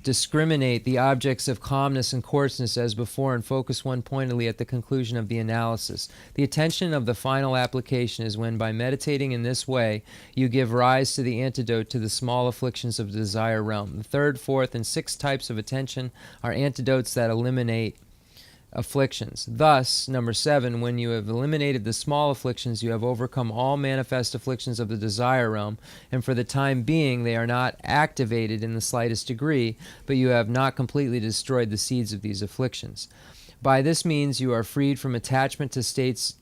discriminate the objects of calmness and coarseness as before and focus one-pointedly at the conclusion of the analysis. The attention of the final application is when, by meditating in this way, you give rise to the antidote to the small afflictions of the desire realm. The third, fourth, and sixth types of attention are antidotes that eliminate afflictions. Thus, number 7, when you have eliminated the small afflictions, you have overcome all manifest afflictions of the desire realm, and for the time being they are not activated in the slightest degree, but you have not completely destroyed the seeds of these afflictions. By this means you are freed from attachment to states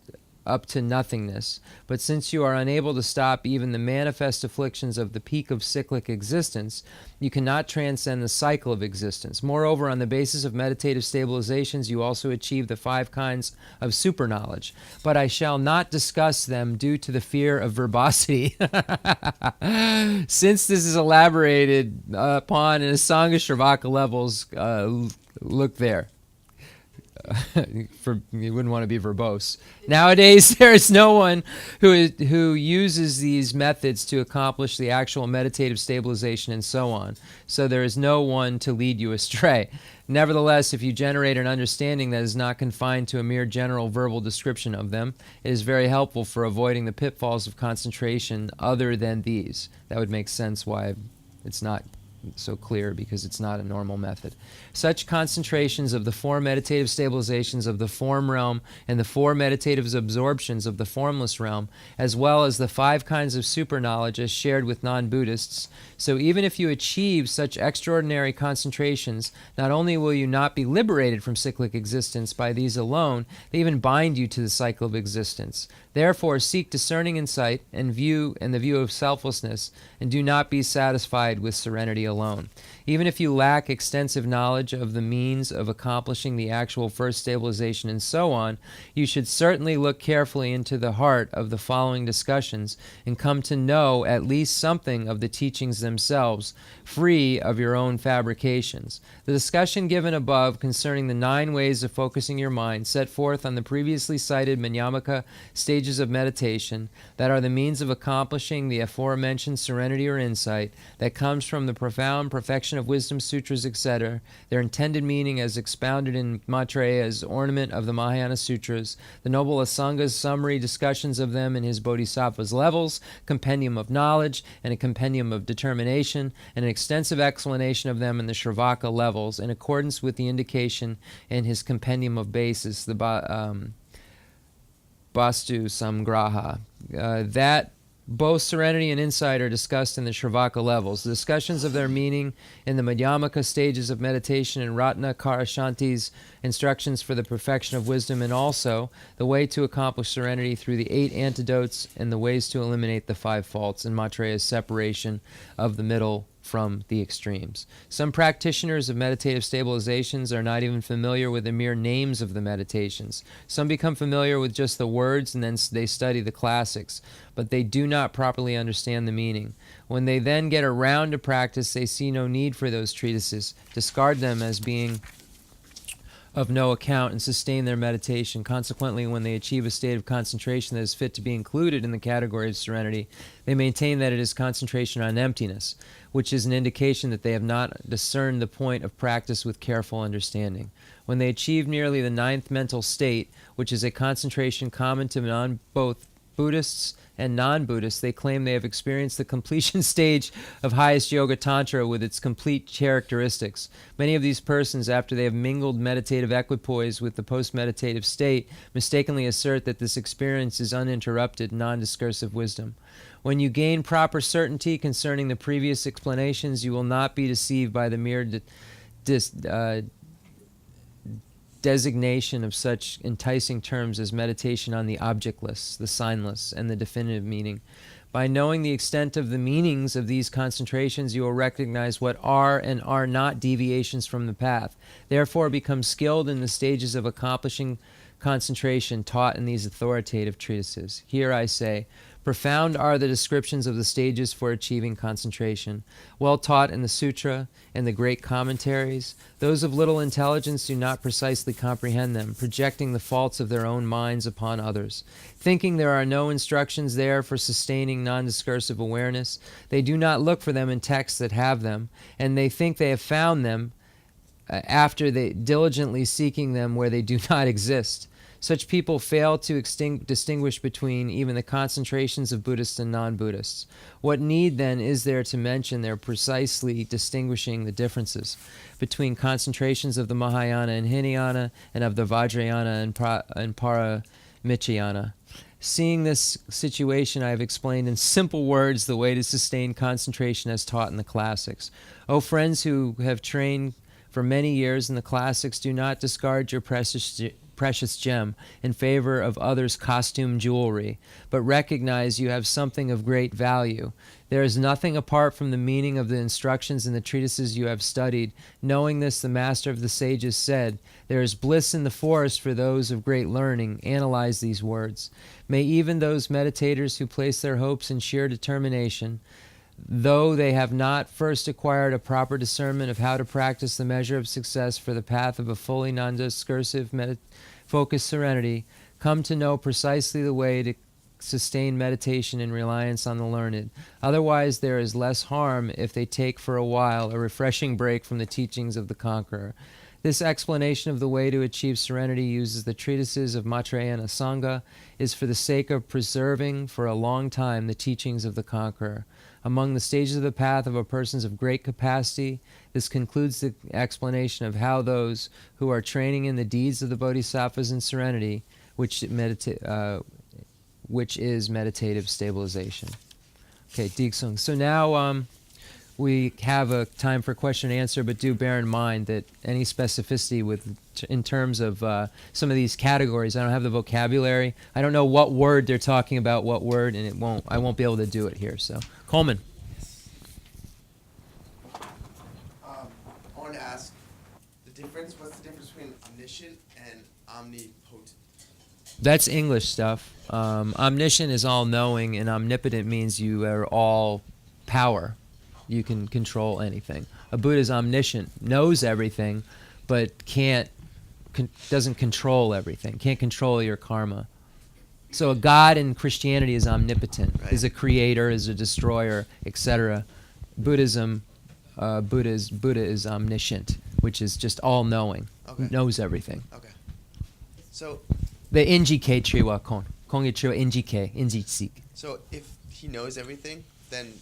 up to nothingness, but since you are unable to stop even the manifest afflictions of the peak of cyclic existence, you cannot transcend the cycle of existence. Moreover, on the basis of meditative stabilizations, you also achieve the 5 kinds of superknowledge, but I shall not discuss them due to the fear of verbosity. Since this is elaborated upon in Asanga Shravaka levels, look there. You wouldn't want to be verbose. Nowadays, there is no one who uses these methods to accomplish the actual meditative stabilization and so on. So there is no one to lead you astray. Nevertheless, if you generate an understanding that is not confined to a mere general verbal description of them, it is very helpful for avoiding the pitfalls of concentration other than these. That would make sense why it's not so clear, because it's not a normal method. Such concentrations of the 4 meditative stabilizations of the form realm and the 4 meditative absorptions of the formless realm, as well as the 5 kinds of superknowledge as shared with non-Buddhists. So even if you achieve such extraordinary concentrations, not only will you not be liberated from cyclic existence by these alone, they even bind you to the cycle of existence. Therefore, seek discerning insight and the view of selflessness, and do not be satisfied with serenity alone. Even if you lack extensive knowledge of the means of accomplishing the actual first stabilization and so on, you should certainly look carefully into the heart of the following discussions and come to know at least something of the teachings themselves, free of your own fabrications. The discussion given above concerning the 9 ways of focusing your mind set forth on the previously cited Manyamaka stages of meditation that are the means of accomplishing the aforementioned serenity or insight that comes from the profound perfection of wisdom sutras, etc., their intended meaning as expounded in Maitreya's Ornament of the Mahayana Sutras, the Noble Asanga's summary discussions of them in his Bodhisattva's Levels, Compendium of Knowledge, and a Compendium of Determination, and an extensive explanation of them in the Shravaka Levels, in accordance with the indication in his Compendium of Basis, the Bastu Samgraha. That both serenity and insight are discussed in the Shravaka levels. The discussions of their meaning in the Madhyamaka stages of meditation and Ratna Karashanti's instructions for the perfection of wisdom, and also the way to accomplish serenity through the 8 antidotes and the ways to eliminate the 5 faults in Maitreya's separation of the middle from the extremes. Some practitioners of meditative stabilizations are not even familiar with the mere names of the meditations. Some become familiar with just the words and then they study the classics, but they do not properly understand the meaning. When they then get around to practice, they see no need for those treatises, discard them as being of no account, and sustain their meditation. Consequently, when they achieve a state of concentration that is fit to be included in the category of serenity, they maintain that it is concentration on emptiness, which is an indication that they have not discerned the point of practice with careful understanding. When they achieve merely the ninth mental state, which is a concentration common to both Buddhists and non-Buddhists, they claim they have experienced the completion stage of highest yoga tantra with its complete characteristics. Many of these persons, after they have mingled meditative equipoise with the post-meditative state, mistakenly assert that this experience is uninterrupted, non-discursive wisdom. When you gain proper certainty concerning the previous explanations, you will not be deceived by the mere designation of such enticing terms as meditation on the objectless, the signless, and the definitive meaning. By knowing the extent of the meanings of these concentrations, you will recognize what are and are not deviations from the path. Therefore, become skilled in the stages of accomplishing concentration taught in these authoritative treatises. Here I say, profound are the descriptions of the stages for achieving concentration, well taught in the sutra and the great commentaries. Those of little intelligence do not precisely comprehend them, projecting the faults of their own minds upon others. Thinking there are no instructions there for sustaining non-discursive awareness, they do not look for them in texts that have them, and they think they have found them after they diligently seeking them where they do not exist. Such people fail to distinguish between even the concentrations of Buddhists and non-Buddhists. What need, then, is there to mention their precisely distinguishing the differences between concentrations of the Mahayana and Hinayana and of the Vajrayana and Paramicayana? Seeing this situation, I have explained in simple words the way to sustain concentration as taught in the classics. O friends who have trained for many years in the classics, do not discard your precious gem in favor of others' costume jewelry, but recognize you have something of great value. There is nothing apart from the meaning of the instructions in the treatises you have studied. Knowing this, the master of the sages said, there is bliss in the forest for those of great learning. Analyze these words. May even those meditators who place their hopes in sheer determination, though they have not first acquired a proper discernment of how to practice the measure of success for the path of a fully non-discursive focused serenity, come to know precisely the way to sustain meditation in reliance on the learned. Otherwise, there is less harm if they take for a while a refreshing break from the teachings of the conqueror. This explanation of the way to achieve serenity uses the treatises of Maitreya Sangha, is for the sake of preserving for a long time the teachings of the conqueror. Among the stages of the path of a person of great capacity, this concludes the explanation of how those who are training in the deeds of the bodhisattvas in serenity, which is meditative stabilization. Okay, Digsung. So now we have a time for question and answer, but do bear in mind that any specificity in terms of some of these categories, I don't have the vocabulary. I don't know what word they're talking about, what word, and I won't be able to do it here. So, Coleman. I want to ask what's the difference between omniscient and omnipotent? That's English stuff. Omniscient is all-knowing, and omnipotent means you are all power. You can control anything. A Buddha is omniscient, knows everything, but doesn't control everything, can't control your karma. So a God in Christianity is omnipotent, right. Is a creator, is a destroyer, etc. Buddhism, Buddha is omniscient, which is just all-knowing, okay. Knows everything. Okay. So the NGK Triwa Kon Triwa NGK. So if he knows everything, then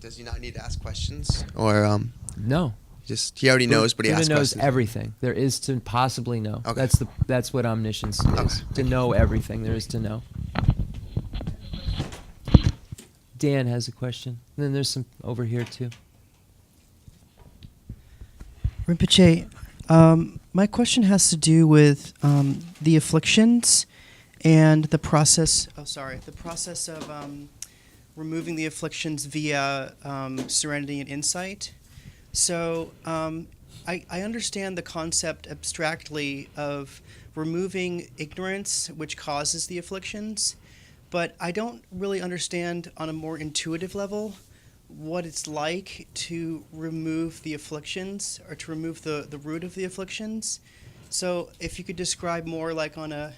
does he not need to ask questions? Or no. Just he already knows, but he asks questions. Buddha knows everything there is to possibly know. Okay. That's what omniscience is. To know everything there is to know. Dan has a question. And then there's some over here too. Rinpoche, my question has to do with the afflictions and the process. The process of removing the afflictions via serenity and insight. So I understand the concept abstractly of removing ignorance, which causes the afflictions, but I don't really understand on a more intuitive level what it's like to remove the afflictions or to remove the root of the afflictions. So if you could describe more like on a,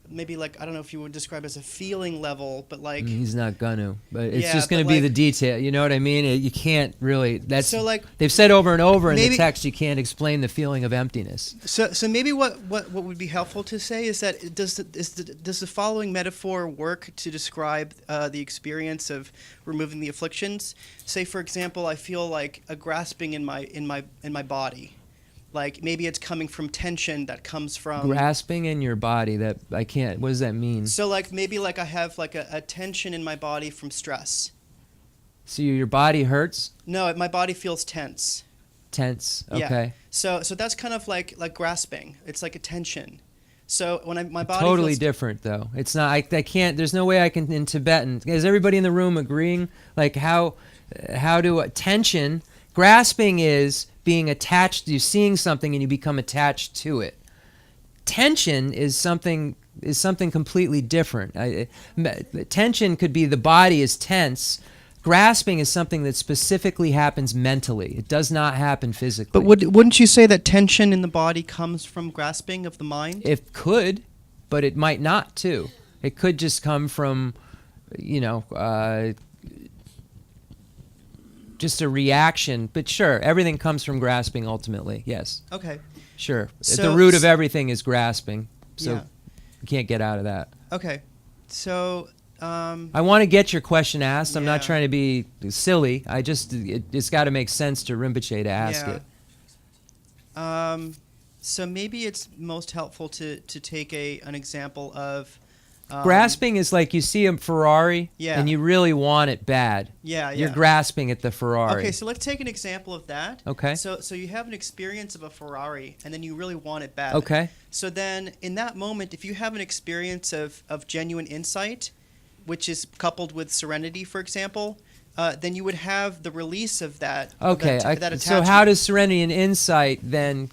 maybe like, I don't know if you would describe as a feeling level, but like... He's not gonna, but it's Yeah, just gonna but be like- the detail. You know what I mean? You can't really. That's So, like, they've said over and over in the maybe- text. You can't explain the feeling of emptiness. So maybe what would be helpful to say is that does the following metaphor work to describe the experience of removing the afflictions? Say, for example, I feel like a grasping in my body, like maybe it's coming from tension that comes from Grasping in your body. That I can't. What does that mean? So like maybe like I have like a tension in my body from stress. So your body hurts, No, my body feels tense. tense. Yeah. Okay. So that's kind of like grasping. It's like a tension. So when my body Totally feels, different though. It's not. I can't. There's no way I can in Tibetan. Is everybody in the room agreeing? Like how do tension? Grasping is being attached. You're seeing something and you become attached to it. Tension is something completely different. Tension could be the body is tense. Grasping is something that specifically happens mentally. It does not happen physically. but wouldn't you say that tension in the body comes from grasping of the mind? It could, but it might not too. It could just come from, just a reaction. But sure, everything comes from grasping ultimately. Yes, Okay. sure. So- the root of everything is grasping. So Yeah. you can't get out of that. Okay. So I want to get your question asked. I'm not Yeah. trying to be silly. It's got to make sense to Rinpoche to ask it. So maybe it's most helpful to take an example of Grasping is like you see a Ferrari Yeah. and you really want it bad. Yeah, You're yeah. grasping at the Ferrari. Okay, so let's take an example of that. Okay. So you have an experience of a Ferrari, and then you really want it bad. Okay. So then, in that moment, if you have an experience of genuine insight, which is coupled with serenity, for example, then you would have the release of that. Okay. That So attachment. how does serenity and insight then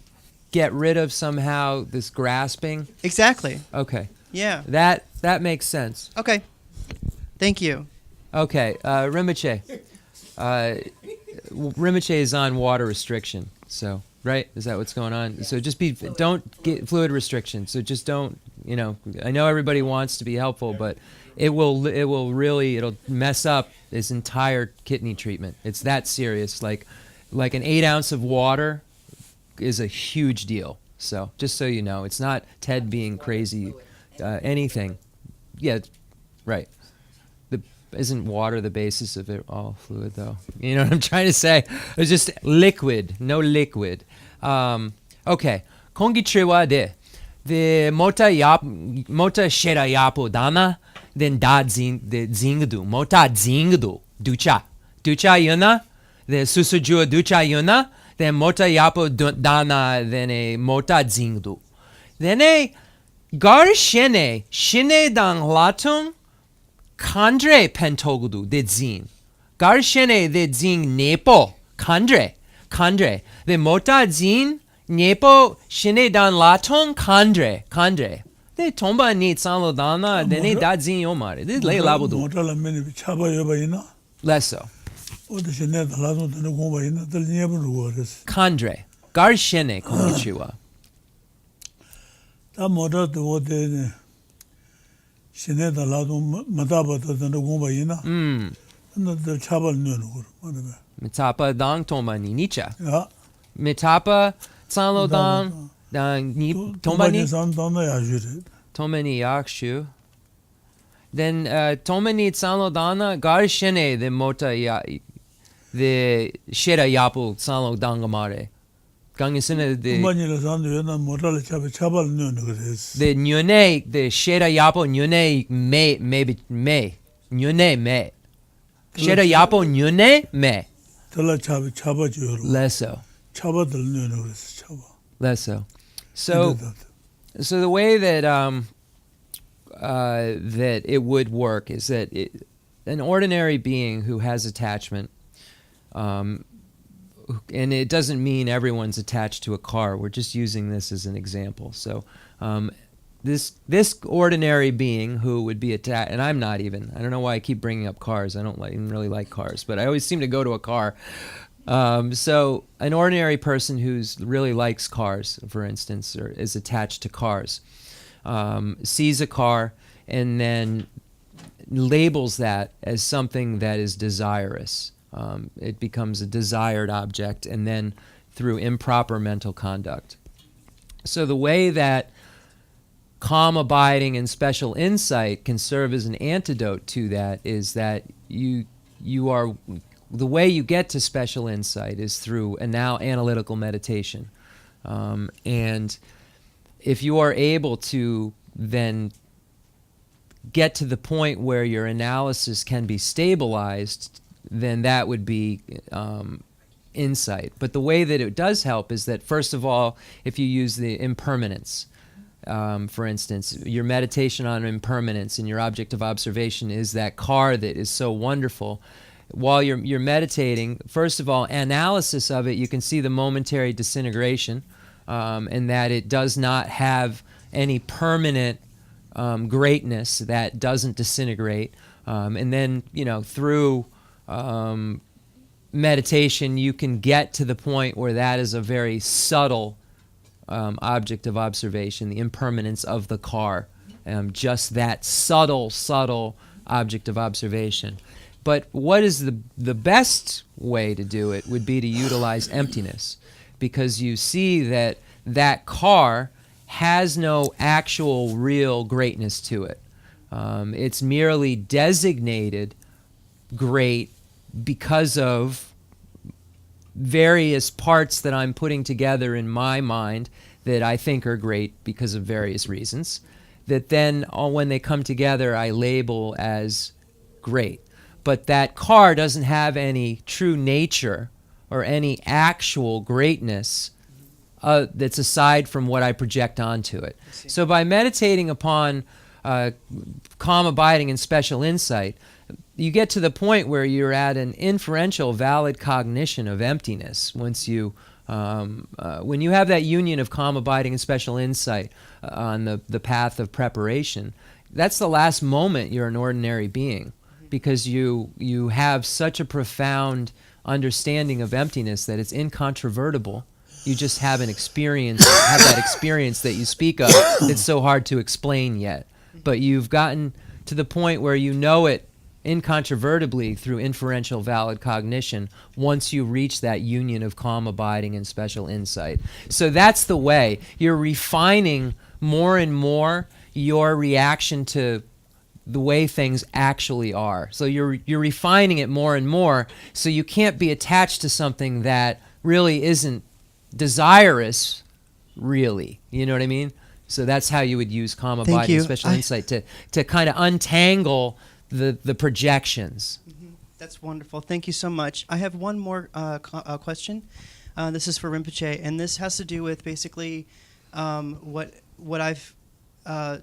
get rid of somehow this grasping? Exactly. Okay. Yeah. That makes sense. Okay. Thank you. Okay. Rinpoche. Rinpoche is on water restriction. So, right? Is that what's going on? So don't get fluid restriction. So just don't, I know everybody wants to be helpful, but it'll mess up his entire kidney treatment. It's that serious. Like an 8 ounce of water is a huge deal. So just so you know, it's not Ted being crazy, anything. Yeah, right. Isn't water the basis of it all fluid though? You know what I'm trying to say? It's just liquid, no liquid. Okay. Kongichiwa de mota shera yapo dana then da zingdu mota zingdu ducha yuna the susujua ducha yuna then mota yapo dana then a mota zingdu then a gar shene dang latung Kandre pentogudu de zin. Garshene de zin nepo. Kandre. De mota zin nepo shine dan latong kandre. De tomba ni sanlo dana de ne da zin yomare. De le labudu. 모탈라 메니 차바 여바이나 Less so. 어디서 내가 라도 되는 공부이나 들 녀부르고 그랬어. Kandre. Garshene konnichiwa. 다 모다도 어디네 신에다 라도 마다바도 되는 공부이나 근데 차발 넣는 거 맞아. Mitapa dang tomba ni nicha. 야 Mitapa sanlo dang ni tomba ni 산다나 야주래. Tomani yakshu. Then Tomani Tsanlodana Garshene the Mota the Shera Yapu Tsanlo Dangamare. Gangisina 공부니라 산도에나 모탈 차발 넣는 그랬어. the Nyune the Shera Yapo Nyune me Nyune me Shera Yapo Nyune me 들라 차바 줘로. Lesso 차바들 넣는 그랬어. 차바. Lesso. So the way that that it would work is that an ordinary being who has attachment, and it doesn't mean everyone's attached to a car. We're just using this as an example. So this ordinary being who would be attached, and I'm not even. I don't know why I keep bringing up cars. I don't even really like cars, but I always seem to go to a car. So an ordinary person who's really likes cars, for instance, or is attached to cars, sees a car and then labels that as something that is desirous. It becomes a desired object, and then through improper mental conduct. So the way that calm abiding and special insight can serve as an antidote to that is that you are, the way you get to special insight is through analytical meditation. And if you are able to then get to the point where your analysis can be stabilized, then that would be insight. But the way that it does help is that, first of all, if you use the impermanence, for instance, your meditation on impermanence and your object of observation is that car that is so wonderful. While you're meditating, first of all, analysis of it, you can see the momentary disintegration, and that it does not have any permanent greatness that doesn't disintegrate. And then, through meditation, you can get to the point where that is a very subtle object of observation, the impermanence of the car, just that subtle object of observation. But what is the best way to do it would be to utilize emptiness, because you see that car has no actual real greatness to it. It's merely designated great because of various parts that I'm putting together in my mind that I think are great because of various reasons, that then when they come together I label as great. But that car doesn't have any true nature or any actual greatness that's aside from what I project onto it. So by meditating upon calm abiding and special insight, you get to the point where you're at an inferential, valid cognition of emptiness. Once you, when you have that union of calm abiding and special insight on the path of preparation, that's the last moment you're an ordinary being, because you have such a profound understanding of emptiness that it's incontrovertible. You just have that experience that you speak of. It's so hard to explain yet, but you've gotten to the point where you know it incontrovertibly through inferential valid cognition once you reach that union of calm abiding and special insight. So that's the way. You're refining more and more your reaction to the way things actually are. So you're refining it more and more, so you can't be attached to something that really isn't desirous, really. You know what I mean? So that's how you would use calm abiding and special insight to kind of untangle the projections. That's wonderful. Thank you so much. I have one more question. This is for Rinpoche, and this has to do with basically what I've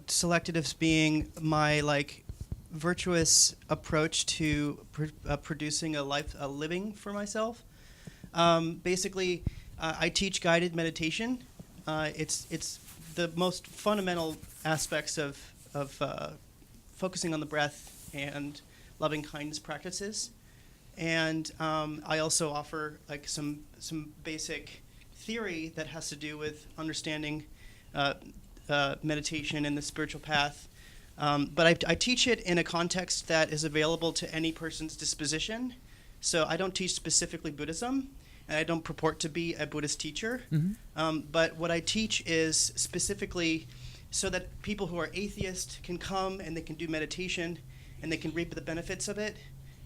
selected as being my virtuous approach to producing a living for myself. Basically, I teach guided meditation. It's the most fundamental aspects of focusing on the breath and loving kindness practices, and I also offer some basic theory that has to do with understanding meditation and the spiritual path. But I teach it in a context that is available to any person's disposition. So I don't teach specifically Buddhism, and I don't purport to be a Buddhist teacher. But what I teach is specifically so that people who are atheist can come and they can do meditation and they can reap the benefits of it,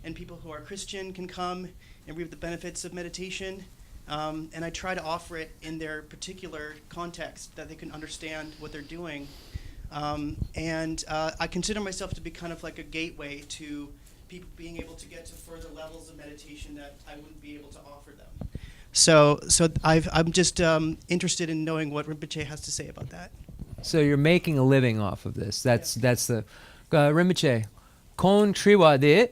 and people who are Christian can come and reap the benefits of meditation. And I try to offer it in their particular context that they can understand what they're doing. And I consider myself to be kind of like a gateway to people being able to get to further levels of meditation that I wouldn't be able to offer them. So I'm just interested in knowing what Rinpoche has to say about that. So you're making a living off of this. That's the Rinpoche. Kon triwa de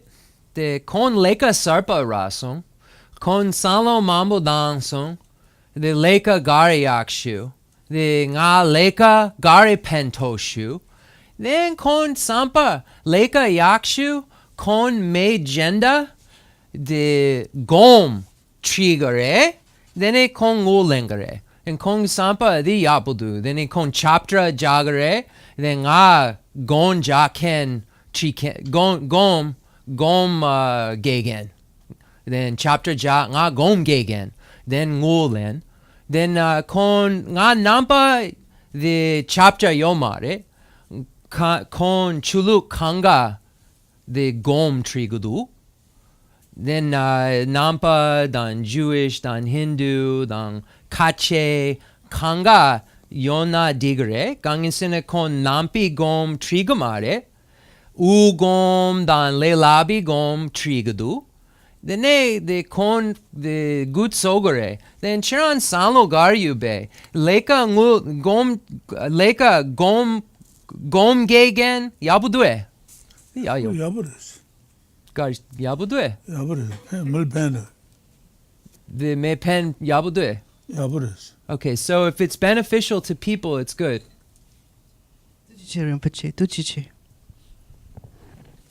de kon leka sarpa rasong, kon salo mambo dangsong, de leka gari yakshu, de nga leka gari pentoshu, then kon sampa leka yakshu, kon me jenda, de gom trigare, then e kon ngulengare. And kong sampa di yapudu, then e kon chaptra jagare, then nga gon jaken chiken gom gegen. Then chaptra ja nga gom gegen. Then ngulen. Then kon nga nampa the chaptra yomare. Kon chuluk kanga the gom trigudu. Then nampa dan Jewish dan Hindu dan kache kanga yona digre ganginsene kon nampi gom trigumare u gom dan lelabi gom trigadu then de kon de gut sogare then chiran salo garyube leka gom gegen yabudue yayo 야버렸어. gar yabudue 야버렸어. 물배는 the me pen yabudue. 야버렸어. Okay, so if it's beneficial to people, it's good. Geshe Rinpoche, tuchiche.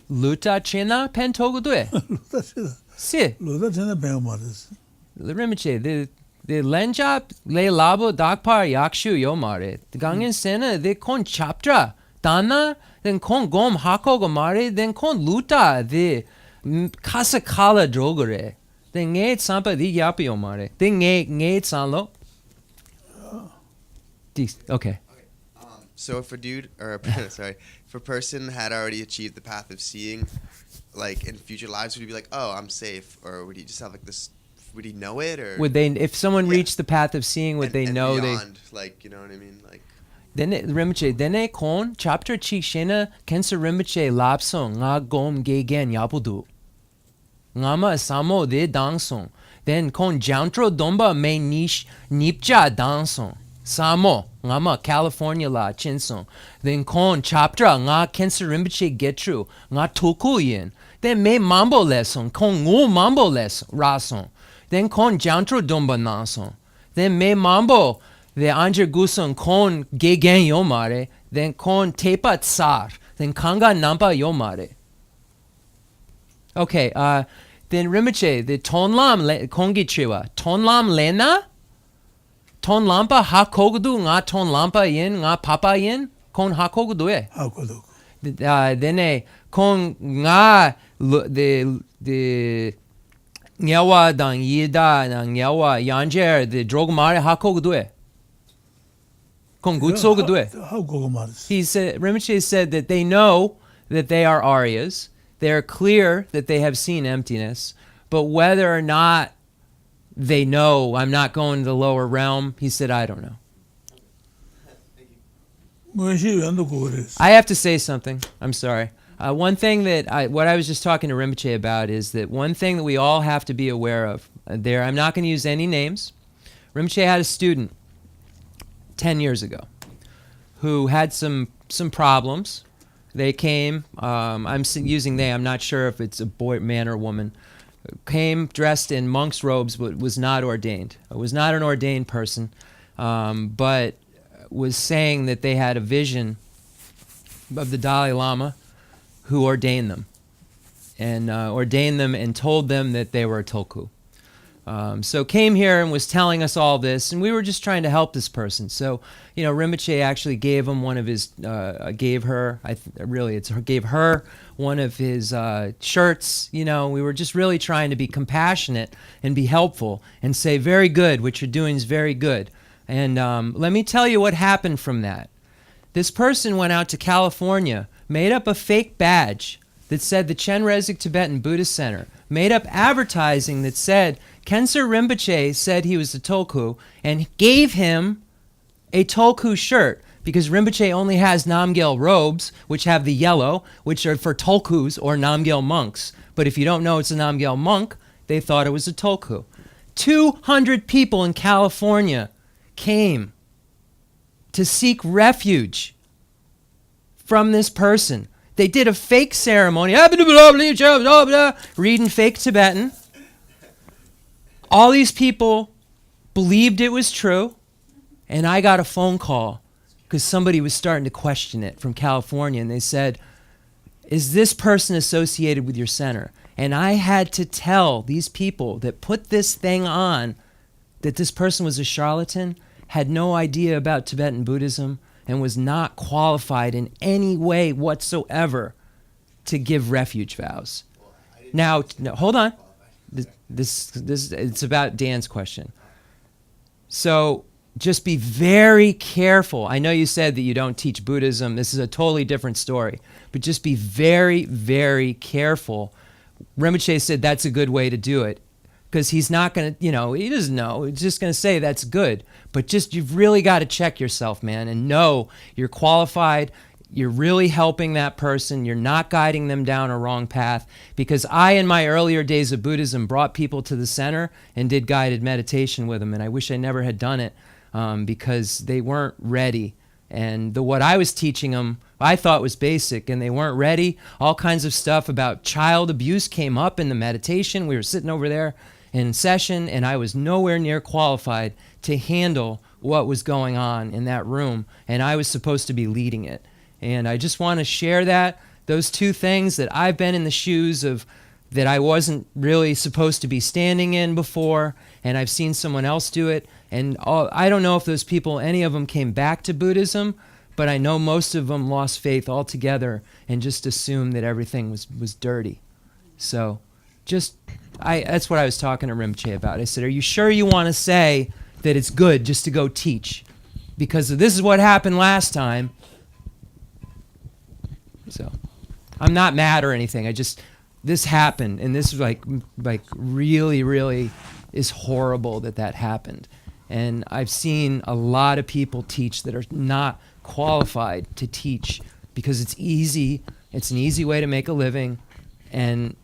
Luta chena pen togudue. 로다치다. Si, 로다치나 배워 말했어. Rinpoche, the lenjap le labo dakpar yakshu yomare. The gangen sena, the kon chaptra. Dana, then kon gom hako gomare, then kon luta, the kasakala drogare. Then nge sampa di yapi yomare. Then nge sanlo. Okay. So if a dude, or sorry, if a person had already achieved the path of seeing, like in future lives, would he be like, oh, I'm safe? Or would he just have like this, would he know it? Or Would they, if someone Yeah. reached the path of seeing, would they and know beyond, like, you know what I mean? Like, Rinpoche, dene kon chapter chi shena Khensur Rinpoche Lobsang nga gom gegen yapudu. Ngama samo de dangsong. Then kon jantro domba me nish nipcha dangsong. Samo ngama California la chinsong. Then kon chaptra nga Khensur Rinpoche getru nga toku yin. Then me mambo lesson kon ngu mambo les rasong. Then kon jantro domba nansong. Then me mambo the Anjer Gusong kon gegen yomare, then kon tepa tsar, then kanga nampa yomare. Okay, then Rinpoche, the tonlam kongi chiwa. Tonlam lena? Tonlampa ha kogudu nga tonlampa yin nga papa yin? Kon ha kogudu e. 하고도. Then kon nga the nyawa dan yida dan nyawa yanjer the drogmare ha kogudu e. Kon gutsogudu e. 하고 말했어. He said, Rinpoche said that they know that they are Aryas. They are clear that they have seen emptiness. But whether or not they know I'm not going to the lower realm, he said, I don't know. 뭐시면도 그랬어. I have to say something. I'm sorry. One thing what I was just talking to Rinpoche about is that one thing that we all have to be aware of. I'm not going to use any names. Rinpoche had a student 10 years ago who had some problems. They came, I'm using they, I'm not sure if it's a boy, man or woman, came dressed in monk's robes but was not ordained. Was not an ordained person, but was saying that they had a vision of the Dalai Lama who ordained them and told them that they were a tulku. So came here and was telling us all this, and we were just trying to help this person. So, Rinpoche actually gave him one of his, gave her one of his shirts. We were just really trying to be compassionate and be helpful and say, very good, what you're doing is very good. And let me tell you what happened from that. This person went out to California, made up a fake badge that said the Chenrezig Tibetan Buddhist Center, made up advertising that said Khensur Rinpoche said he was a tulku, and gave him a tulku shirt because Rinpoche only has Namgyal robes, which have the yellow, which are for tulkus or Namgyal monks. But if you don't know it's a Namgyal monk, they thought it was a tulku. 200 people in California came to seek refuge from this person. They did a fake ceremony, reading fake Tibetan. All these people believed it was true, and I got a phone call because somebody was starting to question it from California, and they said, is this person associated with your center? And I had to tell these people that put this thing on that this person was a charlatan, had no idea about Tibetan Buddhism, and was not qualified in any way whatsoever to give refuge vows. Now, hold on. This it's about Dan's question. So just be very careful. I know you said that you don't teach Buddhism. This is a totally different story. But just be very, very careful. Rinpoche said that's a good way to do it. Because he's not going to, he doesn't know. He's just going to say that's good. But just, you've really got to check yourself, man, and know you're qualified. You're really helping that person. You're not guiding them down a wrong path. Because I, in my earlier days of Buddhism, brought people to the center and did guided meditation with them. And I wish I never had done it because they weren't ready. And what I was teaching them, I thought was basic, and they weren't ready. All kinds of stuff about child abuse came up in the meditation. We were sitting over there in session, and I was nowhere near qualified to handle what was going on in that room, and I was supposed to be leading it. And I just want to share those two things that I've been in the shoes of, that I wasn't really supposed to be standing in before, and I've seen someone else do it. And I don't know if those people, any of them came back to Buddhism, but I know most of them lost faith altogether and just assumed that everything was dirty. So that's what I was talking to Rinpoche about. I said, are you sure you want to say that it's good just to go teach? Because this is what happened last time. So I'm not mad or anything. This happened, and this is like really, really is horrible that happened. And I've seen a lot of people teach that are not qualified to teach because it's easy. It's an easy way to make a living. And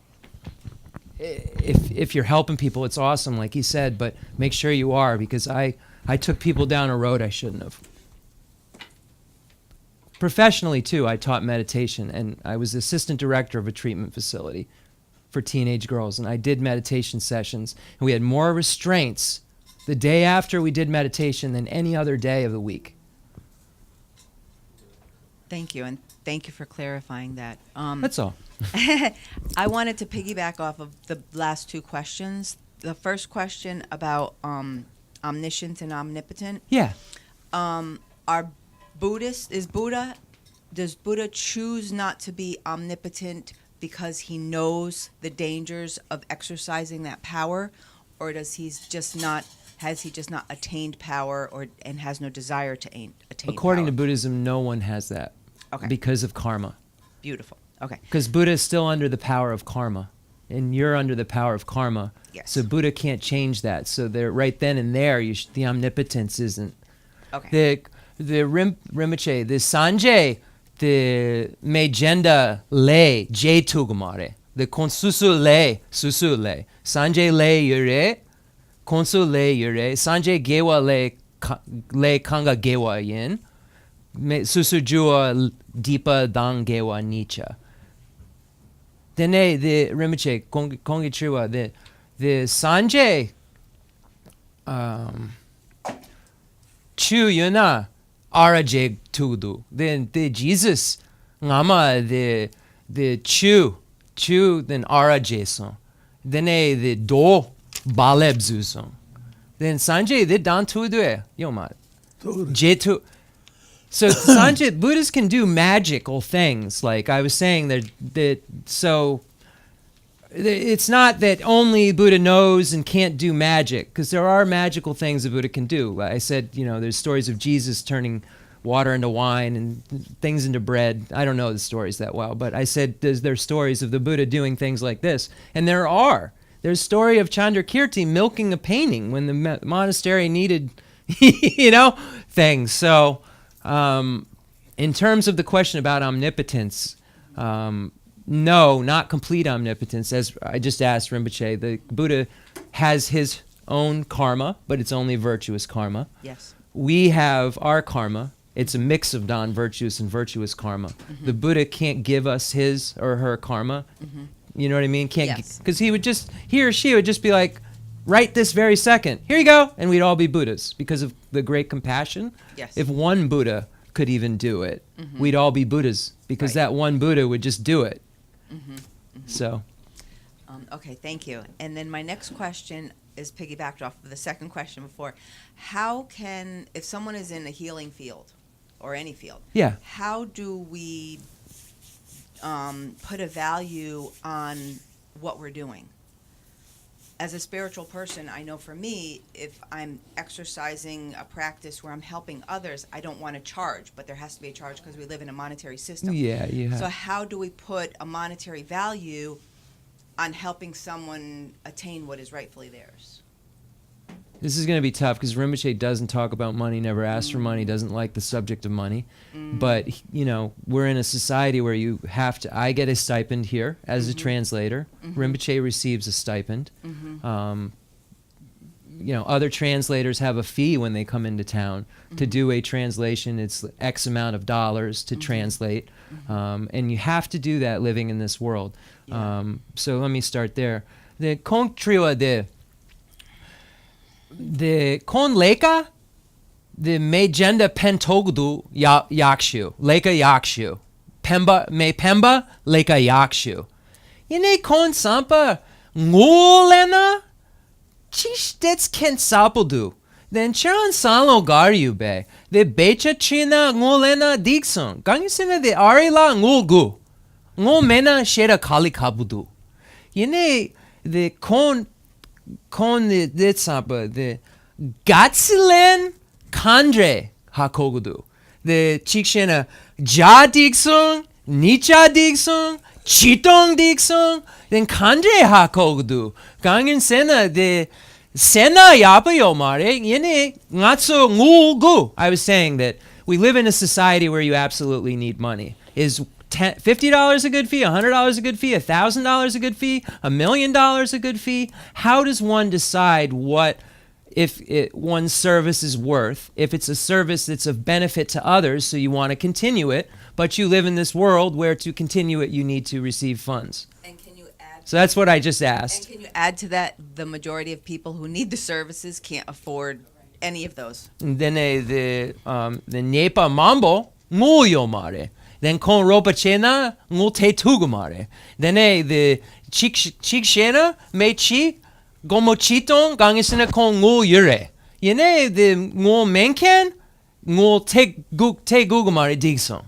if you're helping people, it's awesome, like he said, but make sure you are, because I took people down a road I shouldn't have. Professionally, too, I taught meditation, and I was the assistant director of a treatment facility for teenage girls, and I did meditation sessions, and we had more restraints the day after we did meditation than any other day of the week. Thank you, and thank you for clarifying that. That's all. I wanted to piggyback off of the last two questions. The first question about omniscient and omnipotent. Yeah. Are Buddhists, does Buddha choose not to be omnipotent because he knows the dangers of exercising that power, or has he just not attained power and has no desire to attain According power? to Buddhism, no one has that. Okay. Because of karma. Beautiful. Okay. Because Buddha is still under the power of karma, and you're under the power of karma. Yes. So Buddha can't change that. So there, right then and there, the omnipotence isn't. Okay. The Rinpoche, the Sanjay, the Mejenda le je tugumare, the Konsusu le susu le, Sanjay le yure, Konsu le yure, Sanjay gewa le kanga gewa yin, susu jua dipa dang gewa nicha. Dene the Rinpoche kongi chiwa the Sanjay chu yuna arajeg tudu. Then the Jesus ngama the chu then arajeson. Then the do balebzuson. Then Sanjay the dan tudu yoma. Jetu. So Sanjay, Buddhists can do magical things. Like I was saying so it's not that only Buddha knows and can't do magic, because there are magical things that Buddha can do. I said, there's stories of Jesus turning water into wine and things into bread. I don't know the stories that well, but I said there's stories of the Buddha doing things like this. And there are. There's a story of Chandrakirti milking a painting when the monastery needed, things. So in terms of the question about omnipotence, no, not complete omnipotence. As I just asked Rinpoche, the Buddha has his own karma, but it's only virtuous karma. Yes. We have our karma. It's a mix of non-virtuous and virtuous karma. The Buddha can't give us his or her karma. You know what I mean? Yes. Because he or she would just be like, right this very second, here you go, and we'd all be Buddhas because of the great compassion. Yes. If one Buddha could even do it, we'd all be Buddhas because Right. that one Buddha would just do it. So, Okay, thank you. And then my next question is piggybacked off of the second question before. How can, if someone is in a healing field or any field, yeah. how do we put a value on what we're doing? As a spiritual person, I know for me, if I'm exercising a practice where I'm helping others, I don't want to charge, but there has to be a charge because we live in a monetary system. Yeah, you have. So how do we put a monetary value on helping someone attain what is rightfully theirs? This is going to be tough because Rinpoche doesn't talk about money, never asks for money, doesn't like the subject of money. But, you know, we're in a society where you have to, I get a stipend here as a translator. Rinpoche receives a stipend. You know, other translators have a fee when they come into town. To do a translation, it's X amount of dollars to translate. And you have to do that living in this world. So let me start there. The Kontriwa the kon leka the mejenda pentogdu yakshu leka yakshu pemba me pemba leka yakshu yene kon sampa ngulena chish dets ken sapuldu then chan salo garyu be the becha china ngulena dikson gangisena the arila ngulgu ngomena shera kali kabudu yene the kon the sampa the gatsilen kandre hakogudu the chikshena ja diksung nicha diksung chitong diksung then kandre hakogudu gangin sena the sena yapayo mare yene ngatso ngugu. I was saying that we live in a society where you absolutely need money. Is $50 a good fee, $100 a good fee, $1,000 a good fee, $1 million a good fee? How does one decide what one's service is worth? If it's a service that's of benefit to others, so you want to continue it, but you live in this world where to continue it you need to receive funds. And can you add? So that's what I just asked. And can you add to that the majority of people who need the services can't afford any of those? Then the Nepa Mambo nguyo mare. Then kon ropa chena ngul te tugumare. Then the chikshena me chi gomochiton gangisena kon ngul yure. Yene the ngul menken ngul te gugumare digson.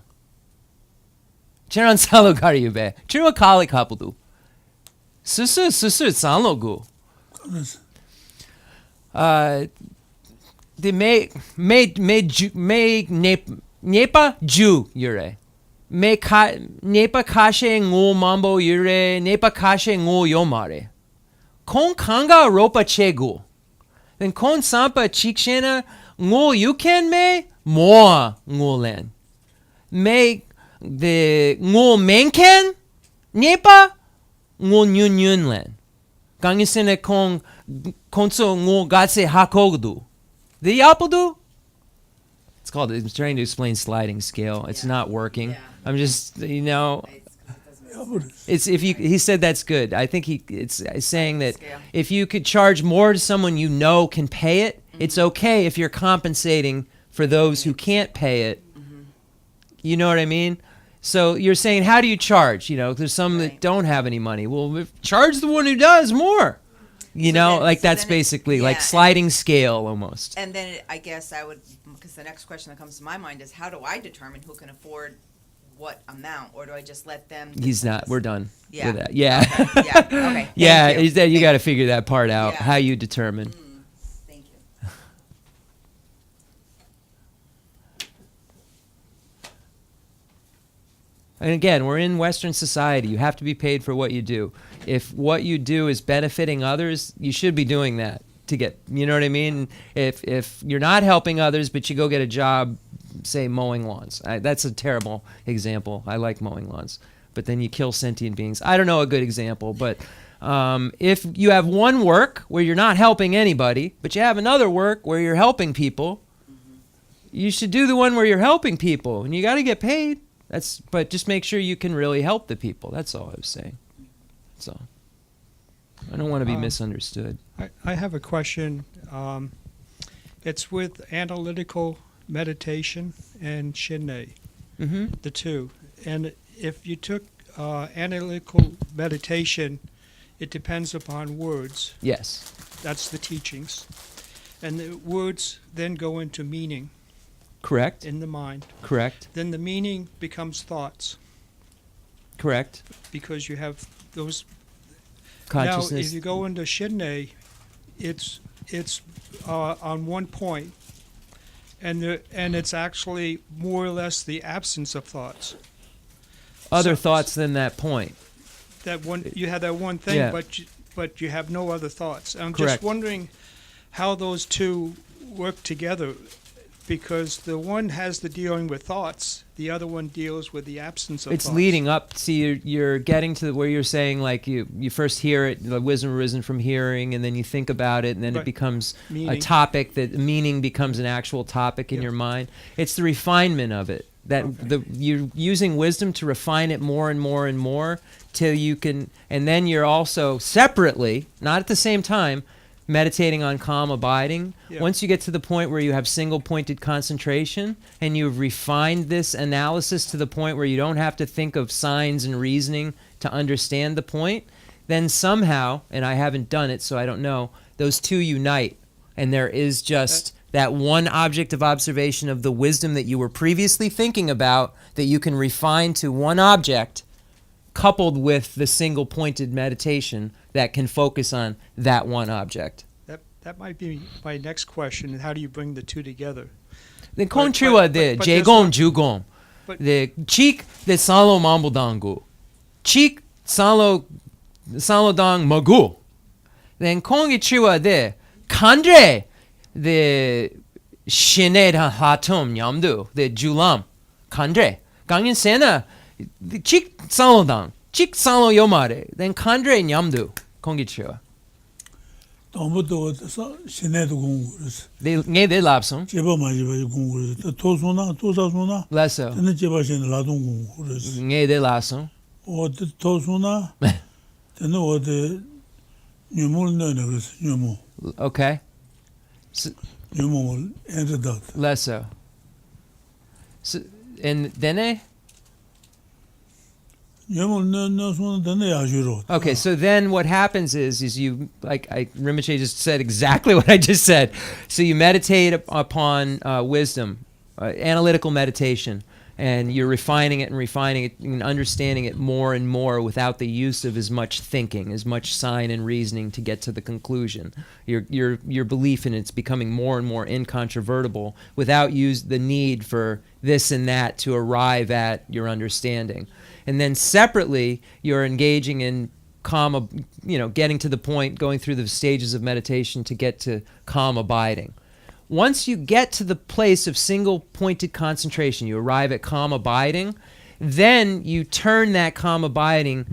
Cheran salo gariyube. Chirwa kali kapudu. Susu sanlo gu. The nepa ju yure. Nepa kashe ngul mambo yure, nepa kashe ngul yomare. Kon kanga ropa chegu. Then kon sampa chikshena ngul yuken me moa ngulen. Me the ngul menken nepa ngul nyun len. Gangisene konso ngul gatse hakogdu. The yapodu? It's called, I'm trying to explain sliding scale. It's not working. Yeah. I'm just, you know, it's if you, he said that's good. I think it's saying that if you could charge more to someone you know can pay it, it's okay if you're compensating for those who can't pay it. You know what I mean? So you're saying, how do you charge? You know, there's some that don't have any money. Well, charge the one who does more. You know, like that's basically like sliding scale almost. And then I guess I would, because the next question that comes to my mind is, how do I determine who can afford what amount, or do I just let them? He's not. We're done with that. Okay. Yeah. Yeah. Okay. Yeah. Thank you. You got to figure that part out. Yeah. How you determine. Thank you. And again, we're in Western society. You have to be paid for what you do. If what you do is benefiting others, you should be doing that to get, you know what I mean? If you're not helping others, but you go get a job, say mowing lawns. That's a terrible example. I like mowing lawns. But then you kill sentient beings. I don't know a good example, but if you have one work where you're not helping anybody, but you have another work where you're helping people, You should do the one where you're helping people, and you got to get paid. But just make sure you can really help the people. That's all I was saying. That's all. I don't want to be misunderstood. I have a question. It's with analytical meditation and Shinne, the two. And if you took analytical meditation, it depends upon words. Yes. That's the teachings. And the words then go into meaning. Correct. In the mind. Correct. Then the meaning becomes thoughts. Correct. Because you have those. Consciousness. Now, if you go into Shinne, it's on one point, and it's actually more or less the absence of thoughts. Other thoughts than that point. That one, you have that one thing, Yeah. but you have no other thoughts. I'm Correct. just wondering how those two work together, because the one has the dealing with thoughts, the other one deals with the absence of It's thoughts. leading up. See, you're getting to where you're saying, like, you first hear it, the wisdom arisen from hearing, and then you think about it, and then it Right. becomes a Meaning. topic, that meaning becomes an actual topic in Yeah. your mind. It's the refinement of it. That you're using wisdom to refine it more and more and more till you can, and then you're also separately, not at the same time, meditating on calm abiding. Yeah. Once you get to the point where you have single pointed concentration and you've refined this analysis to the point where you don't have to think of signs and reasoning to understand the point, then somehow, and I haven't done it so I don't know, those two unite, and there is just that one object of observation of the wisdom that you were previously thinking about that you can refine to one object, coupled with the single pointed meditation that can focus on that one object. That might be my next question. How do you bring the two together? The But- kontriwa but- de but there's jegom one- jugom. but- The chik de salo mambodangu. Chik salo dang magu. Then kongichiwa de kandre the shine da hatum nyamdu the julam kandre. Gangin sena the chik salo dang. Chik salo yomare. Then kandre nyamdu kongichiwa. 담부도 신내도 공부를 They lapsum. 제바 마지막에 공부를 토소나 토사소나 Lesso. 저는 제바 신의 라동 공부를 They lapsum. 어디 토소나 저는 어디 뉴물는 그래서 뉴물 Okay. 뉴물 엔드다 Lesso. So, and then 뉴물는 소는 되네 아주로 okay, so then what happens is you, like Rinpoche just said exactly what I just said. So you meditate upon wisdom, analytical meditation, and you're refining it and understanding it more and more without the use of as much thinking, as much sign and reasoning to get to the conclusion. Your belief in it's becoming more and more incontrovertible without the need for this and that to arrive at your understanding. And then separately, you're engaging in calm, getting to the point, going through the stages of meditation to get to calm abiding. Once you get to the place of single-pointed concentration, you arrive at calm abiding, then you turn that calm abiding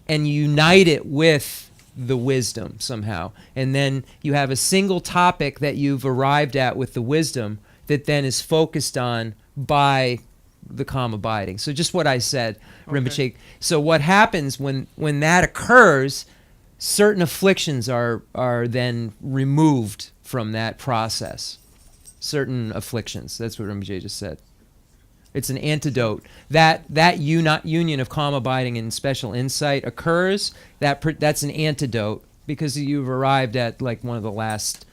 and unite it with the wisdom somehow. And then you have a single topic that you've arrived at with the wisdom that then is focused on by the calm abiding. So just what I said, Rinpoche. So what happens when that occurs, certain afflictions are then removed from that process. Certain afflictions. That's what Rinpoche just said. It's an antidote. That union of calm abiding and special insight occurs. That's an antidote because you've arrived at like one of the last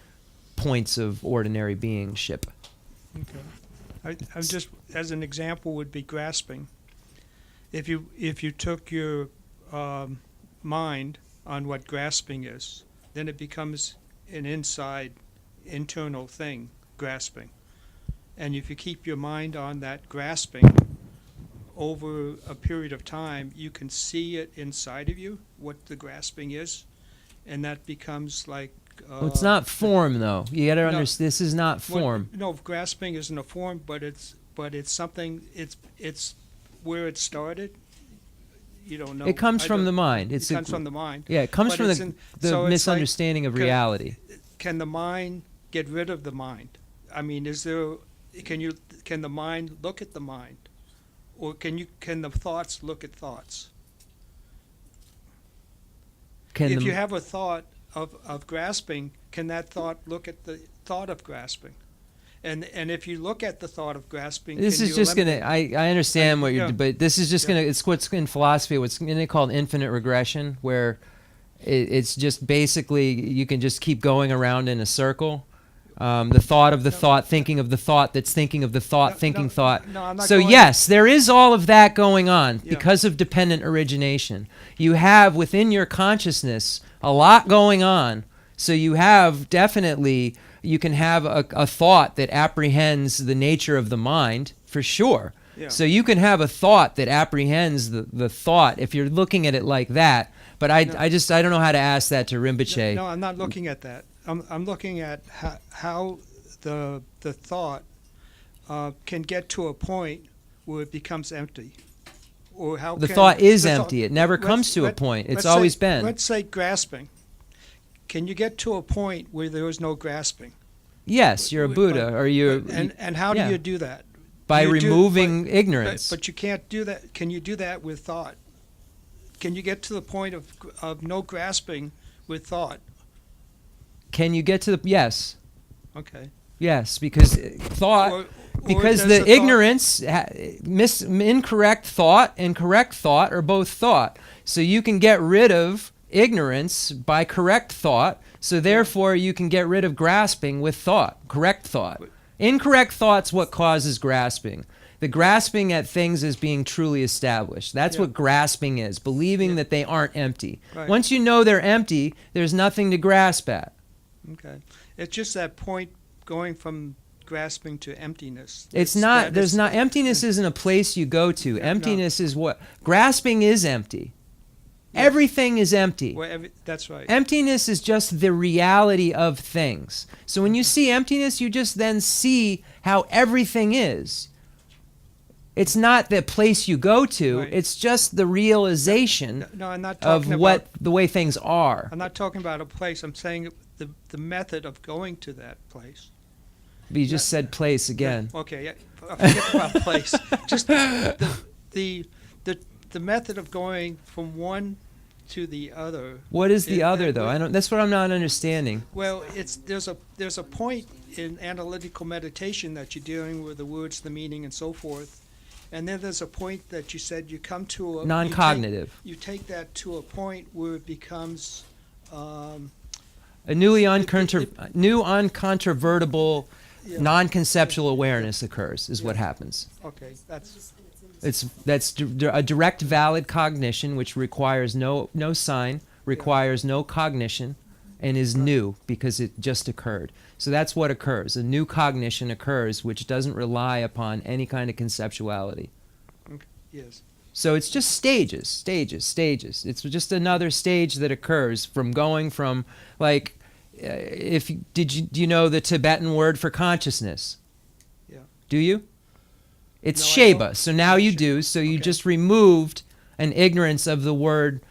points of ordinary beingship. Okay. I'm just, as an example, would be grasping. If you took your mind on what grasping is, then it becomes an internal thing, grasping. And if you keep your mind on that grasping over a period of time, you can see it inside of you, what the grasping is, and that becomes like... Well, it's not form, though. You got to No. understand. This is not form. No, grasping isn't a form, but it's something. It's where it started. You don't know. It comes from the mind. It comes from the mind. Yeah, it comes But from it's the so it's misunderstanding of like, reality. Can the mind get rid of the mind? I mean, is there can the mind look at the mind, or can the thoughts look at thoughts? If you have a thought of grasping, can that thought look at the thought of grasping? And if you look at the thought of grasping, This can is you just going eliminate- to, I understand what you're, Yeah. but this is just Yeah. going to, it's what's in philosophy, what's called infinite regression, where it's just basically, you can just keep going around in a circle. The thought of the thought, thinking of the thought, that's thinking of the thought, No, thinking no, thought. no, I'm not So going- yes, there is all of that going on Yeah. because of dependent origination. You have within your consciousness a lot going on. So you have definitely, you can have a thought that apprehends the nature of the mind, for sure. Yeah. So you can have a thought that apprehends the thought if you're looking at it like that. But I don't know how to ask that to Rinpoche. No, I'm not looking at that. I'm looking at how the thought can get to a point where it becomes empty, or how The can thought is the thought- empty. It never let's- comes to a let- point. It's let's always say- been. Let's say grasping. Can you get to a point where there is no grasping? Yes, you're a Buddha, or you're And how yeah. do you do that? by You do- removing but- ignorance. But you can't do that. Can you do that with thought? Can you get to the point of no grasping with thought? Can you get to the yes? Okay. Yes, because thought. Or Because does the thought- ignorance, incorrect thought and correct thought are both thought. So you can get rid of ignorance by correct thought. So therefore you can get rid of grasping with thought, correct thought. Incorrect thought's what causes grasping. The grasping at things as being truly established. That's Yeah. what grasping is, believing Yeah. that they aren't empty. Right. Once you know they're empty, there's nothing to grasp at. Okay. It's just that point going from grasping to emptiness. It's That not, there's is- not, emptiness isn't a place you go to. Emptiness is what, grasping is empty. Yes. Everything is empty. That's right. Emptiness is just the reality of things. So when you see emptiness, you just then see how everything is. It's not the place you go to, Right. it's just the realization No, I'm not of talking what about. the way things are. I'm not talking about a place. I'm saying the method of going to that place. But you just said place again. Okay. Yeah. Forget about place. Just the method of going from one to the other. What is the It- other it- though? I don't. That's what I'm not understanding. Well, there's a point in analytical meditation that you're dealing with the words, the meaning, and so forth, and then there's a point that you said you come to a Non-cognitive. You take that to a point where it becomes A new uncontrovertible, yeah, non-conceptual awareness occurs, is what happens. okay. That's That's a direct, valid cognition, which requires no sign, requires no cognition, and is new because it just occurred. So that's what occurs. A new cognition occurs, which doesn't rely upon any kind of conceptuality. yes. So it's just stages. It's just another stage that occurs from going from, like, do you know the Tibetan word for consciousness? Yeah. Do you? It's No, I Sheba. don't. So now you Sheba. do. So you Okay. just removed an ignorance of the word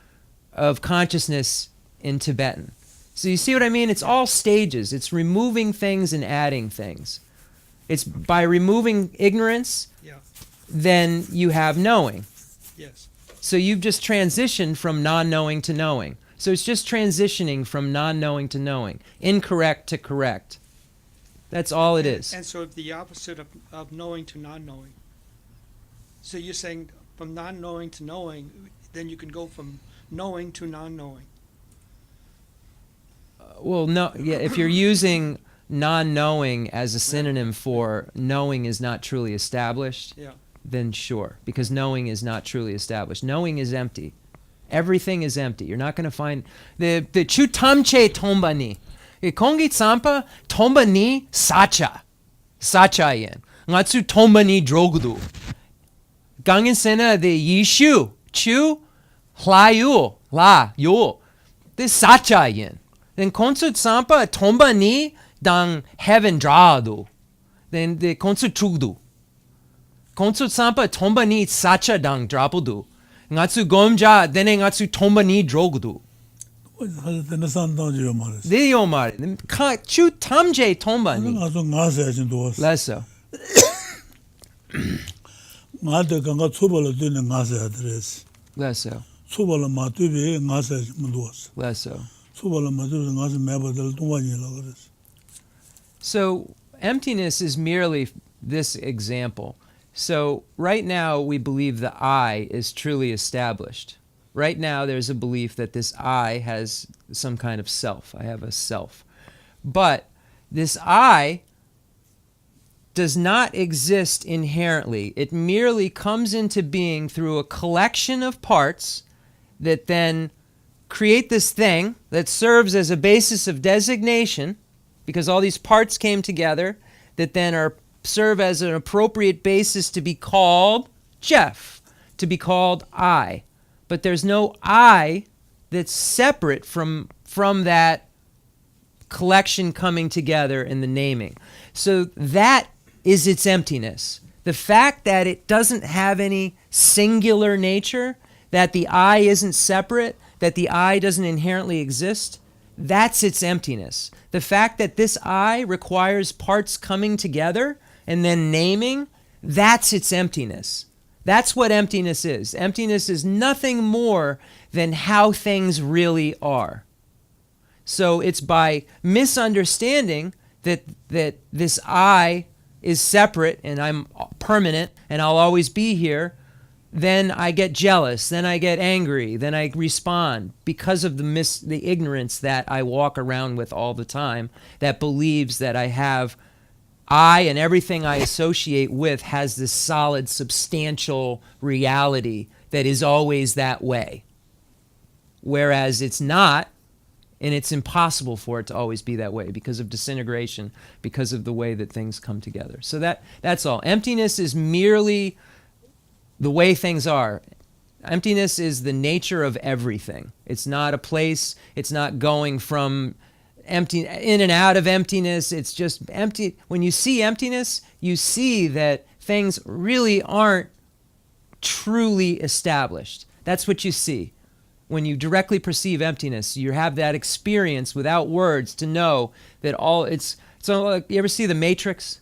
of consciousness in Tibetan. So you see what I mean? It's all stages. It's removing things and adding things. It's by removing ignorance, Yeah. then you have knowing. Yes. So you've just transitioned from non-knowing to knowing. So it's just transitioning from non-knowing to knowing, incorrect to correct. That's all it is. And so the opposite of knowing to non-knowing. So you're saying from non-knowing to knowing, then you can go from knowing to non-knowing. Well, no, yeah, if you're using non-knowing as a synonym for knowing is not truly established, Yeah. then sure, because knowing is not truly established. Knowing is empty. Everything is empty. You're not going to find the chu tamche tomba ni. Kongi tsampa tomba ni sacha. Sacha yen. Ngatsu tomba ni drogudu. Gangen sena the yishu. Chu hla yu. La yu. This sacha yen. Then konsu tsampa tomba ni dang heaven dradu. Then the konsu trugdu. Konsu tsampa tomba ni sacha dang drapudu. Ngatsu gomja dene ngatsu tomba ni drogudu. tena sandan jo mares. Video mare. Chu tamje tomba ni. Nga so nga sa jin do. Lesso. nga de ganga tsubala dune nga sa adres. Less so. Tsubala ma tube nga sa munduas. Less so. Tsubala ma tube nga sa meba del tungwa ni lagres. So emptiness is merely this example. So right now we believe the I is truly established. Right now there's a belief that this I has some kind of self. I have a self. But this I does not exist inherently. It merely comes into being through a collection of parts that then create this thing that serves as a basis of designation, because all these parts came together that then serve as an appropriate basis to be called Jeff, to be called I. But there's no I that's separate from that collection coming together in the naming. So that is its emptiness. The fact that it doesn't have any singular nature, that the I isn't separate, that the I doesn't inherently exist, that's its emptiness. The fact that this I requires parts coming together and then naming, that's its emptiness. That's what emptiness is. Emptiness is nothing more than how things really are. So it's by misunderstanding that this I is separate and I'm permanent and I'll always be here, then I get jealous, then I get angry, then I respond because of the ignorance that I walk around with all the time, that believes that I and everything I associate with has this solid, substantial reality that is always that way. Whereas it's not, and it's impossible for it to always be that way because of disintegration, because of the way that things come together. So that's all. Emptiness is merely the way things are. Emptiness is the nature of everything. It's not a place. It's not going from empty in and out of emptiness. It's just empty. When you see emptiness, you see that things really aren't truly established. That's what you see. When you directly perceive emptiness, you have that experience without words to know that all it's so like, you ever see The Matrix?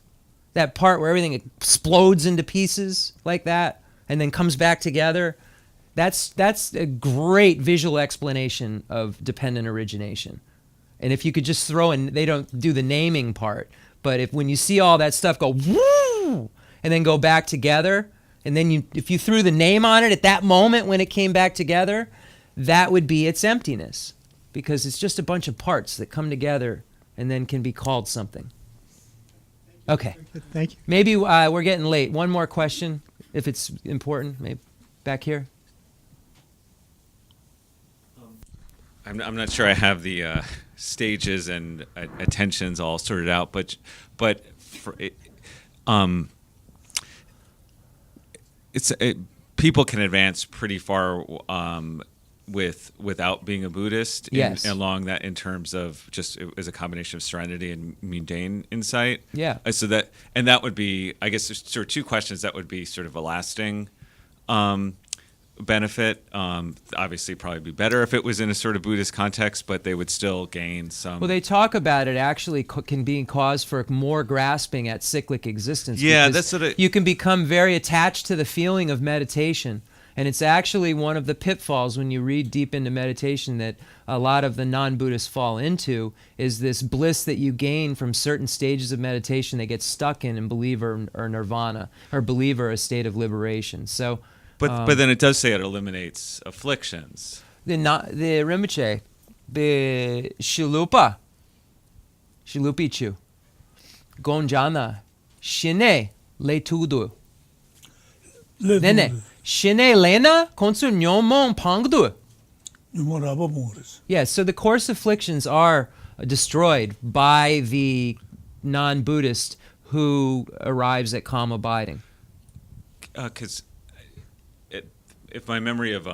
That part where everything explodes into pieces like that and then comes back together? That's a great visual explanation of dependent origination. And if you could just throw in, they don't do the naming part, but when you see all that stuff go woo and then go back together, and then if you threw the name on it at that moment when it came back together, that would be its emptiness, because it's just a bunch of parts that come together and then can be called something. Okay. Thank you. Maybe we're getting late. One more question, if it's important. Maybe back here. I'm not sure I have the stages and attentions all sorted out, but for people can advance pretty far without being a Buddhist. Yes. Along that, in terms of just as a combination of serenity and mundane insight. Yeah. So that would be, I guess, there's sort of two questions. That would be sort of a lasting benefit. Obviously, probably be better if it was in a sort of Buddhist context, but they would still gain some. Well, they talk about it actually can be cause for more grasping at cyclic existence. Yeah, because that's sort of. You can become very attached to the feeling of meditation. And it's actually one of the pitfalls when you read deep into meditation that a lot of the non-Buddhists fall into, is this bliss that you gain from certain stages of meditation they get stuck in and believe are nirvana, or believe are a state of liberation. So, But then it does say it eliminates afflictions. the Rinpoche, the Shilupichu, Gonjana, Shine le tudu. Nene, Shine lena konsu nyomon pangdu. Yeah, so the coarse afflictions are destroyed by the non-Buddhist who arrives at calm abiding. Because if my memory of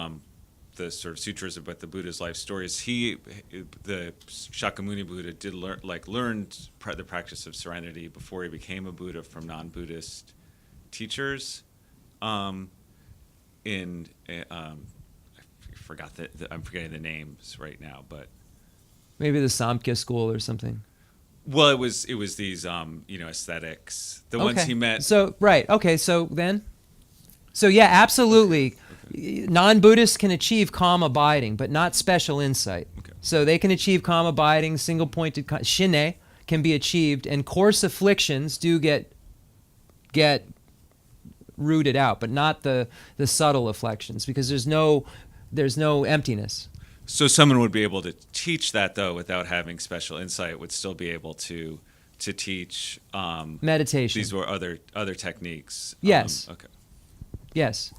the sort of sutras about the Buddha's life stories, the Shakyamuni Buddha did learned the practice of serenity before he became a Buddha from non-Buddhist teachers. I forgot I'm forgetting the names right now, but Maybe the Samkhya school or something. Well, it was these aesthetics. The ones he met. So right. Okay. So then. So yeah, absolutely. Non-Buddhists can achieve calm abiding, but not special insight. Okay. So they can achieve calm abiding, single-pointed shine can be achieved, and coarse afflictions do get rooted out, but not the subtle afflictions, because there's no emptiness. So someone would be able to teach that though without having special insight. Would still be able to teach Meditation. These were other techniques. Yes. Okay. Yes.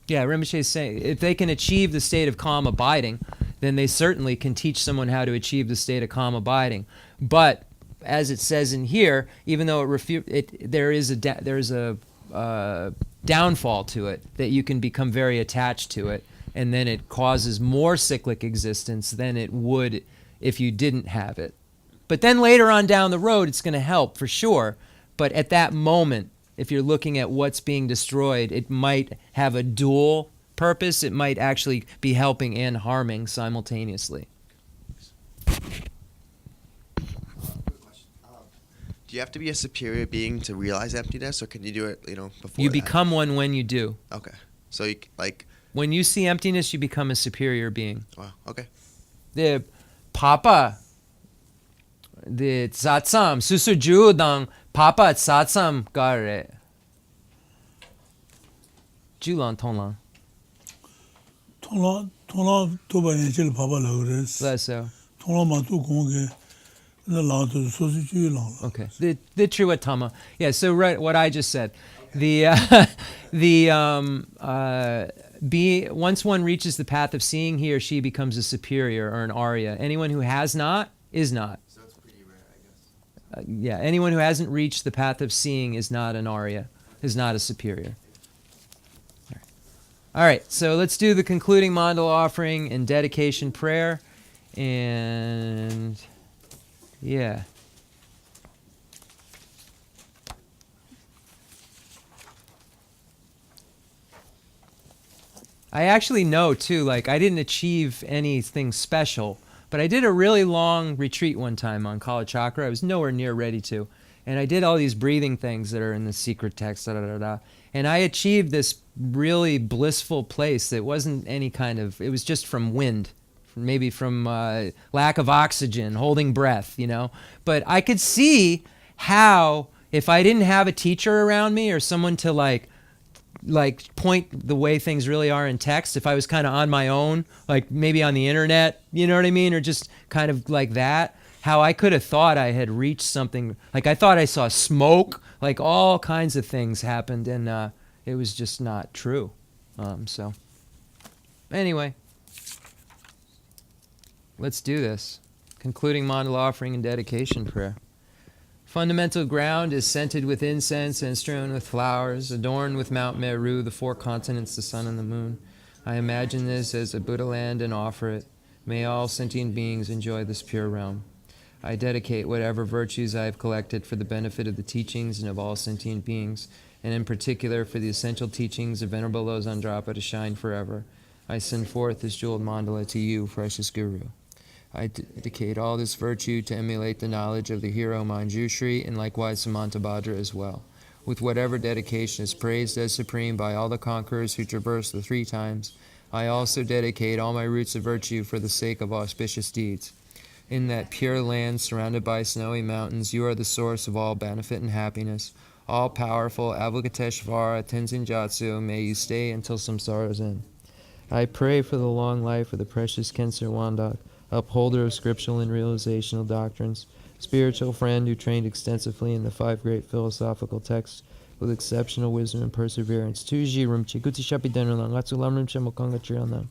Yeah, Rinpoche is saying if they can achieve the state of calm abiding, then they certainly can teach someone how to achieve the state of calm abiding. But as it says in here, even though there is a downfall to it, that you can become very attached to it, and then it causes more cyclic existence than it would if you didn't have it. But then later on down the road, it's going to help for sure. But at that moment, if you're looking at what's being destroyed, it might have a dual purpose. It might actually be helping and harming simultaneously. Quick question. Do you have to be a superior being to realize emptiness, or can you do it, before You that? become one when you do. Okay. So you When you see emptiness, you become a superior being. wow. Okay. The Papa, the tsatsam, susuju dang Papa tsatsam gare. Julan tonlan. 통라 도바 연실 봐봐라 그랬어. Less so. 통라만 또 공개 나 라도 소수주 라. Okay. The Trivatama. Yeah, so right what I just said. Once one reaches the path of seeing, he or she becomes a superior or an Arya. Anyone who has not is not. So it's pretty rare, I guess. Yeah, anyone who hasn't reached the path of seeing is not an Arya, is not a superior. All right, so let's do the concluding mandala offering and dedication prayer. And yeah. I actually know too, like I didn't achieve anything special, but I did a really long retreat one time on Kala Chakra. I was nowhere near ready to. And I did all these breathing things that are in the secret text, and I achieved this really blissful place that wasn't any kind of, it was just from wind, maybe from lack of oxygen, holding breath, But I could see how, if I didn't have a teacher around me or someone to like point the way things really are in text, if I was kind of on my own, like maybe on the internet, you know what I mean? Or just kind of like that, how I could have thought I had reached something. Like I thought I saw smoke, like all kinds of things happened, and it was just not true. So anyway, let's do this. Concluding mandala offering and dedication prayer. Fundamental ground is scented with incense and strewn with flowers, adorned with Mount Meru, the four continents, the sun and the moon. I imagine this as a Buddha land and offer it. May all sentient beings enjoy this pure realm. I dedicate whatever virtues I have collected for the benefit of the teachings and of all sentient beings, and in particular for the essential teachings of Venerable Losang Drakpa to shine forever. I send forth this jeweled mandala to you, precious Guru. I dedicate all this virtue to emulate the knowledge of the hero Manjushri and likewise Samantabhadra as well, with whatever dedication is praised as supreme by all the conquerors who traverse the three times. I also dedicate all my roots of virtue for the sake of auspicious deeds. In that pure land surrounded by snowy mountains, you are the source of all benefit and happiness. All-powerful Avalokiteshvara Tenzin Jatsu, may you stay until samsara's end. I pray for the long life of the precious Khensur Wandak, upholder of scriptural and realizational doctrines, spiritual friend who trained extensively in the 5 great philosophical texts with exceptional wisdom and perseverance. Tuji Rinpoche, Guti Shapi Denrlang, Latsu Lamrim Chemo Konga Triyanam.